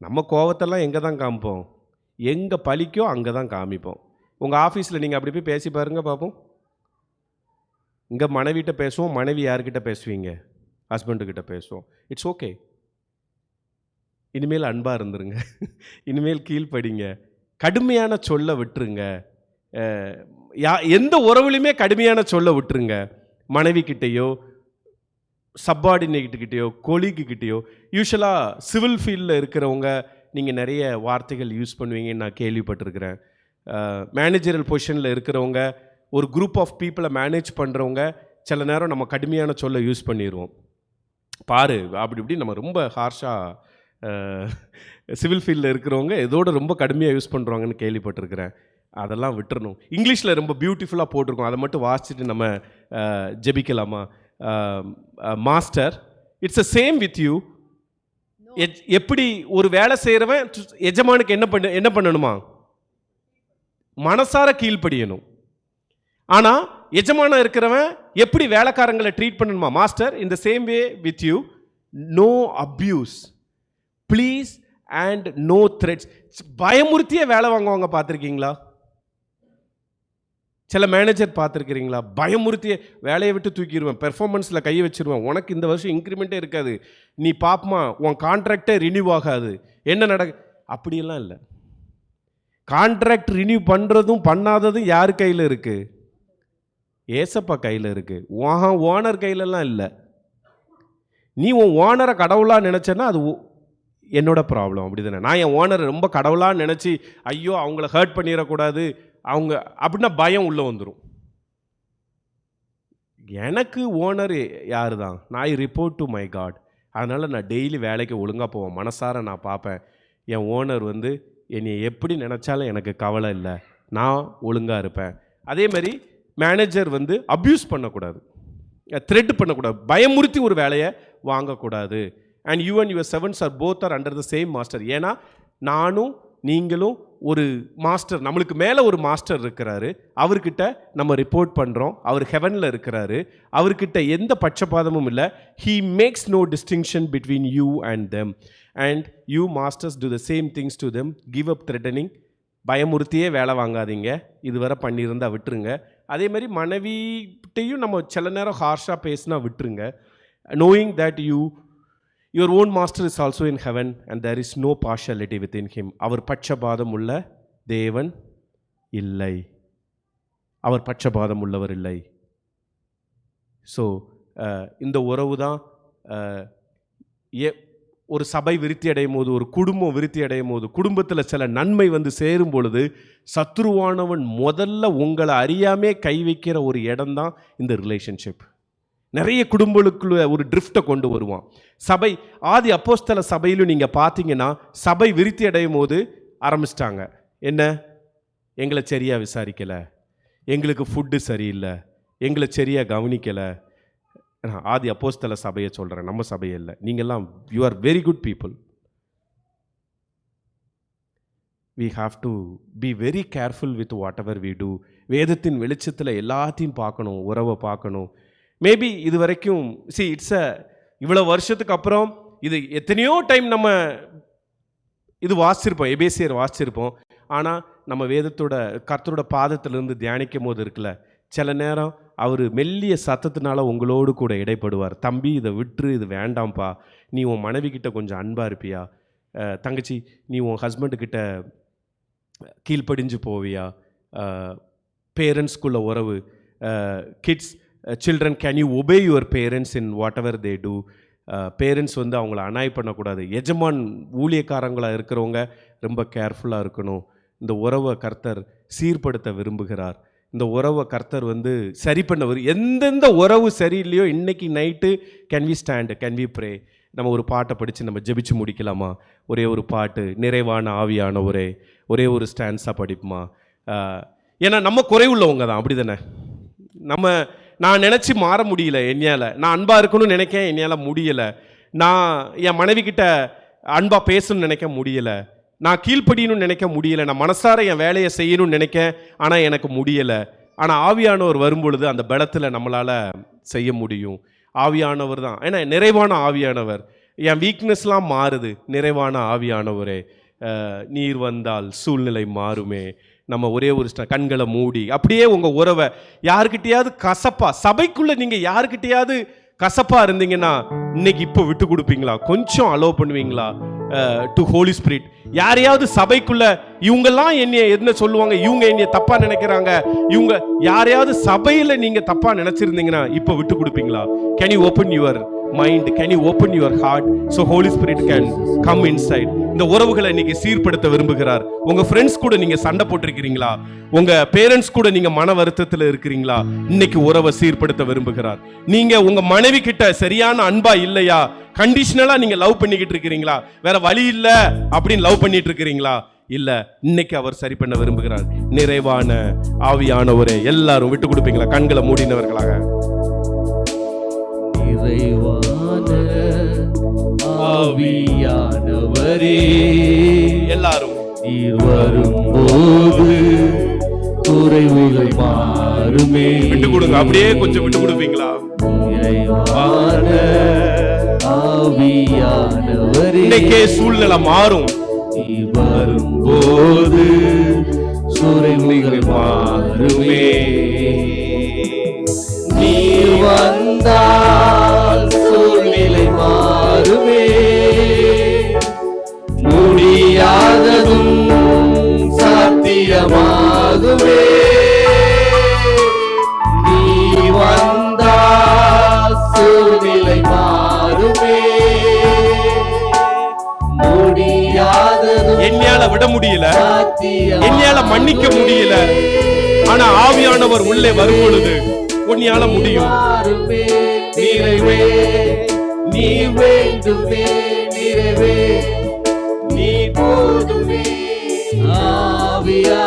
நம்ம கோவத்தெல்லாம் எங்கே தான் காமிப்போம்? எங்கே பலிக்கோ அங்கே தான் காமிப்போம். உங்கள் ஆஃபீஸில் நீங்கள் அப்படி போய் பேசி பாருங்க பார்ப்போம். இங்கே மனைவிட்ட பேசுவோம், மனைவி யார்கிட்ட பேசுவீங்க? ஹஸ்பண்டுக்கிட்ட பேசுவோம். It's okay. இனிமேல் அன்பாக இருந்துருங்க, இனிமேல் கீழ்ப்படிங்க, கடுமையான சொல்ல விட்டுருங்க. எந்த உறவுலையுமே கடுமையான சொல்ல விட்டுருங்க. மனைவி கிட்டேயோ, சப்பார்டினேட்டுக்கிட்டேயோ, கொலீக்குக்கிட்டேயோ. யூஸ்வலாக சிவில் ஃபீல்டில் இருக்கிறவங்க நீங்கள் நிறைய வார்த்தைகள் யூஸ் பண்ணுவீங்கன்னு நான் கேள்விப்பட்டிருக்கிறேன். மேனேஜரல் பொசிஷனில் இருக்கிறவங்க, ஒரு குரூப் ஆஃப் பீப்புளை மேனேஜ் பண்ணுறவங்க சில நேரம் நம்ம கடுமையான சொல்ல யூஸ் பண்ணிடுவோம். பாரு அப்படி இப்படி நம்ம ரொம்ப ஹார்ஷாக சிவில் ஃபீல்டில் இருக்கிறவங்க இதோட ரொம்ப கடுமையாக யூஸ் பண்ணுறாங்கன்னு கேள்விப்பட்டிருக்கிறேன். அதெல்லாம் விட்டுறணும். இங்கிலீஷில் ரொம்ப பியூட்டிஃபுல்லாக போட்டிருக்கோம், அதை மட்டும் வாசிச்சுட்டு நம்ம ஜெபிக்கலாமா? Master, it's a same with you. எப்படி ஒரு வேலை செய்கிறவன் எஜமானுக்கு என்ன பண்ணணுமா? மனசார கீழ்ப்படியணும். ஆனால் எஜமானம் இருக்கிறவன் எப்படி வேலைக்காரங்களை ட்ரீட் பண்ணணுமா? Master, in the same way with you, no abuse please and no threats. பயமுறுத்திய வேலை வாங்குவாங்க, பார்த்துருக்கீங்களா? சில மேனேஜர் பார்த்துருக்கிறீங்களா? பயமுறுத்திய வேலையை விட்டு தூக்கிடுவேன், பெர்ஃபார்மன்ஸில் கையை வச்சுருவேன், உனக்கு இந்த வருஷம் இன்க்ரிமெண்ட்டே இருக்காது, நீ பாப்பமா உன் கான்ட்ராக்டே ரினியூ ஆகாது, என்ன அப்படியெல்லாம் இல்லை. கான்ட்ராக்ட் ரினியூ பண்ணுறதும் பண்ணாததும் யார் கையில் இருக்குது? ஏசப்பா கையில் இருக்குது. ஓனர் கையிலலாம் இல்லை. நீ உன் ஓனரை கடவுளாக நினச்சேன்னா அது என்னோட ப்ராப்ளம், அப்படி தானே? நான் என் ஓனரை ரொம்ப கடவுளாக நினச்சி ஐயோ அவங்கள ஹர்ட் பண்ணிடக்கூடாது அவங்க அப்படின்னா பயம் உள்ளே வந்துடும். எனக்கு ஓனர் யார் தான்? நான் ரிப்போர்ட் டு மை காட். அதனால் நான் டெய்லி வேலைக்கு ஒழுங்காக போவேன், மனசார நான் பார்ப்பேன். என் ஓனர் வந்து என்னை எப்படி நினச்சாலும் எனக்கு கவலை இல்லை, நான் ஒழுங்காக இருப்பேன். அதே மாதிரி மேனேஜர் வந்து அப்யூஸ் பண்ணக்கூடாது, த்ரெட் பண்ணக்கூடாது, பயமுறுத்தி ஒரு வேலையை வாங்கக்கூடாது. And you and your sevens are both are under the same master. ஏன்னா நானும் நீங்களும் ஒரு மாஸ்டர், நம்மளுக்கு மேலே ஒரு மாஸ்டர் இருக்கிறாரு, அவர்கிட்ட நம்ம ரிப்போர்ட் பண்ணுறோம். அவர் ஹெவனில் இருக்கிறாரு, அவர்கிட்ட எந்த பட்சபாதமும் இல்லை. He makes no distinction between you and them. And you masters do the same things to them. Give up threatening. பயமுறுத்தியே வேலை வாங்காதீங்க, இதுவரை பண்ணியிருந்தால் விட்டுருங்க. அதே மாதிரி மனைவிட்டையும் நம்ம சில நேரம் ஹார்ஷாக பேசினா விட்டுருங்க. knowing that your own master is also in heaven and there is no partiality within him. அவர் பட்சபாதம் உள்ள தேவன் இல்லை, அவர் பட்சபாதம் உள்ளவர் இல்லை. ஸோ இந்த உறவு தான் ஒரு சபை விருத்தி அடையும் போது, ஒரு குடும்பம் விருத்தி அடையும் போது, குடும்பத்தில் சில நன்மை வந்து சேரும் பொழுது சத்ருவானவன் முதல்ல உங்களை அறியாமே கை வைக்கிற ஒரு இடம்தான் இந்த ரிலேஷன்ஷிப். நிறைய குடும்பங்களுக்குள்ள ஒரு ட்ரிஃப்டை கொண்டு வருவான். சபை ஆதி அப்போஸ்தல சபையிலும் நீங்கள் பார்த்தீங்கன்னா சபை விருத்தி அடையும் போது ஆரம்பிச்சிட்டாங்க. என்ன? எங்களை சரியாக விசாரிக்கலை, எங்களுக்கு ஃபுட்டு சரியில்லை, எங்களை சரியாக கவனிக்கலை. ஆதி அப்போஸ்தல சபையை சொல்கிறேன், நம்ம சபையை இல்லை. நீங்கள்லாம் you are very good people. we have to be very careful with whatever we do. வேதத்தின் வெளிச்சத்தில் எல்லாத்தையும் பார்க்கணும், உறவை பார்க்கணும். மேபி இது வரைக்கும் இவ்வளோ வருஷத்துக்கு அப்புறம் இது எத்தனையோ டைம் நம்ம இது வாசிச்சிருப்போம், எபேசியர் வாசிச்சிருப்போம். ஆனால் நம்ம வேதத்தோட கர்த்தரோட பாதத்திலிருந்து தியானிக்கும் போது இருக்குல்ல, சில நேரம் அவர் மெல்லிய சத்தத்தினால உங்களோடு கூட இடைப்படுவார். தம்பி, இதை விட்டுரு, இது வேண்டாம்ப்பா, நீ உன் மனைவி கிட்ட கொஞ்சம் அன்பாக இருப்பியா, தங்கச்சி நீ உன் ஹஸ்பண்டுக்கிட்ட கீழ்ப்படிஞ்சு போவியா, பேரண்ட்ஸ்குள்ள உறவு, kids children, can you obey your parents in what ever they do? Parents வந்து அவங்கள அனாய் பண்ணக்கூடாது. எஜமான் ஊழியக்காரங்களாக இருக்கிறவங்க ரொம்ப கேர்ஃபுல்லாக இருக்கணும். இந்த உறவை கர்த்தர் சீர்படுத்த விரும்புகிறார். இந்த உறவை கர்த்தர் வந்து சரி பண்ண எந்தெந்த உறவு சரியில்லையோ இன்னைக்கு night can we stand, can we pray? நம்ம ஒரு பாட்டை படித்து நம்ம ஜெபிச்சு முடிக்கலாமா? ஒரே ஒரு பாட்டு, நிறைவான ஆவியான ஒரே ஒரு ஸ்டான்ஸாக படிப்புமா? ஏன்னா நம்ம குறைவுள்ளவங்க தான், அப்படி தானே? நான் நினச்சி மாற முடியல என்னால். நான் அன்பாக இருக்கணும்னு நினைக்கேன், என்னால் முடியலை. நான் என் மனைவி கிட்ட அன்பாக பேசணும்னு நினைக்க முடியலை. நான் கீழ்ப்படியணும்னு நினைக்க முடியலை. நான் மனசார என் வேலையை செய்யணும்னு நினைக்கேன், ஆனால் எனக்கு முடியலை. ஆனால் ஆவியானவர் வரும்பொழுது அந்த பலத்தில் நம்மளால் செய்ய முடியும். ஆவியானவர் தான், ஏன்னா நிறைவான ஆவியானவர். என் வீக்னஸ்லாம் மாறுது. நிறைவான ஆவியானவரே, நீர் வந்தால் சூழ்நிலை மாறுமே. நம்ம ஒரே ஒரு கண்களை மூடி அப்படியே உங்கள் உறவை யாருக்கிட்டையாவது கசப்பா, சபைக்குள்ளே நீங்கள் யாருக்கிட்டையாவது கசப்பாக இருந்தீங்கன்னா இன்னைக்கு இப்போ விட்டு கொடுப்பீங்களா? கொஞ்சம் அலோவ் பண்ணுவீங்களா டு ஹோலி ஸ்பிரிட்? யாரையாவது சபைக்குள்ள இவங்கெல்லாம் என்னைய என்ன சொல்லுவாங்க, இவங்க என்னைய தப்பா நினைக்கிறாங்க, இவங்க யாரையாவது சபையில் நீங்க தப்பா நினைச்சிருந்தீங்கன்னா இப்போ விட்டு கொடுப்பீங்களா? Can you open your mind, can you open your heart so Holy Spirit can come inside? இந்த உறவுகளை இன்னைக்கு சீர்படுத்த விரும்புகிறார். உங்க ஃப்ரெண்ட்ஸ் கூட நீங்க சண்டை போட்டிருக்கிறீங்களா? உங்க பேரண்ட்ஸ் கூட நீங்க மன வருத்தத்தில் இருக்கிறீங்களா? இன்னைக்கு உறவை சீர்படுத்த விரும்புகிறார். நீங்க உங்க மனைவி கிட்ட சரியான அன்பா இல்லையா? கண்டிஷனலா நீங்க லவ் பண்ணிக்கிட்டு இருக்கிறீங்களா? வேற வழி இல்ல அப்படின்னு லவ் பண்ணிட்டு இருக்கிறீங்களா? இல்ல, இன்னைக்கு அவர் சரி பண்ண விரும்புகிறார். நிறைவான ஆவியானவரே, எல்லாரும் விட்டு கொடுப்பீங்களா? கண்களை மூடினவர்களாக. நிறைவான ஆவியானவரே, எல்லாரும் நீர் வரும்போது குறைவுகள் மாறுமே. விட்டு கொடுங்க, அப்படியே கொஞ்சம் விட்டு கொடுப்பீங்களா? நிறைவான ஆவியானவரே, இன்னைக்கே சூழ்நிலை மாறும். நீர் வரும்போது குறைவுகள் மாறுமே. நீர் வந்தால் சூழ்நிலை மாறுமே. முடியாததும் சாத்தியமாகுமே. நீ வந்தால் சூழ்நிலை மாறுமே. முடியாததும் என்னால விட முடியல, என்னால மன்னிக்க முடியல, ஆனா ஆவியானவர் உள்ளே வரும் பொழுது உன்னையால முடியும். நிறைவே நீ வேண்டுமே, நிறைவே நீ போதுமே. ஆவியா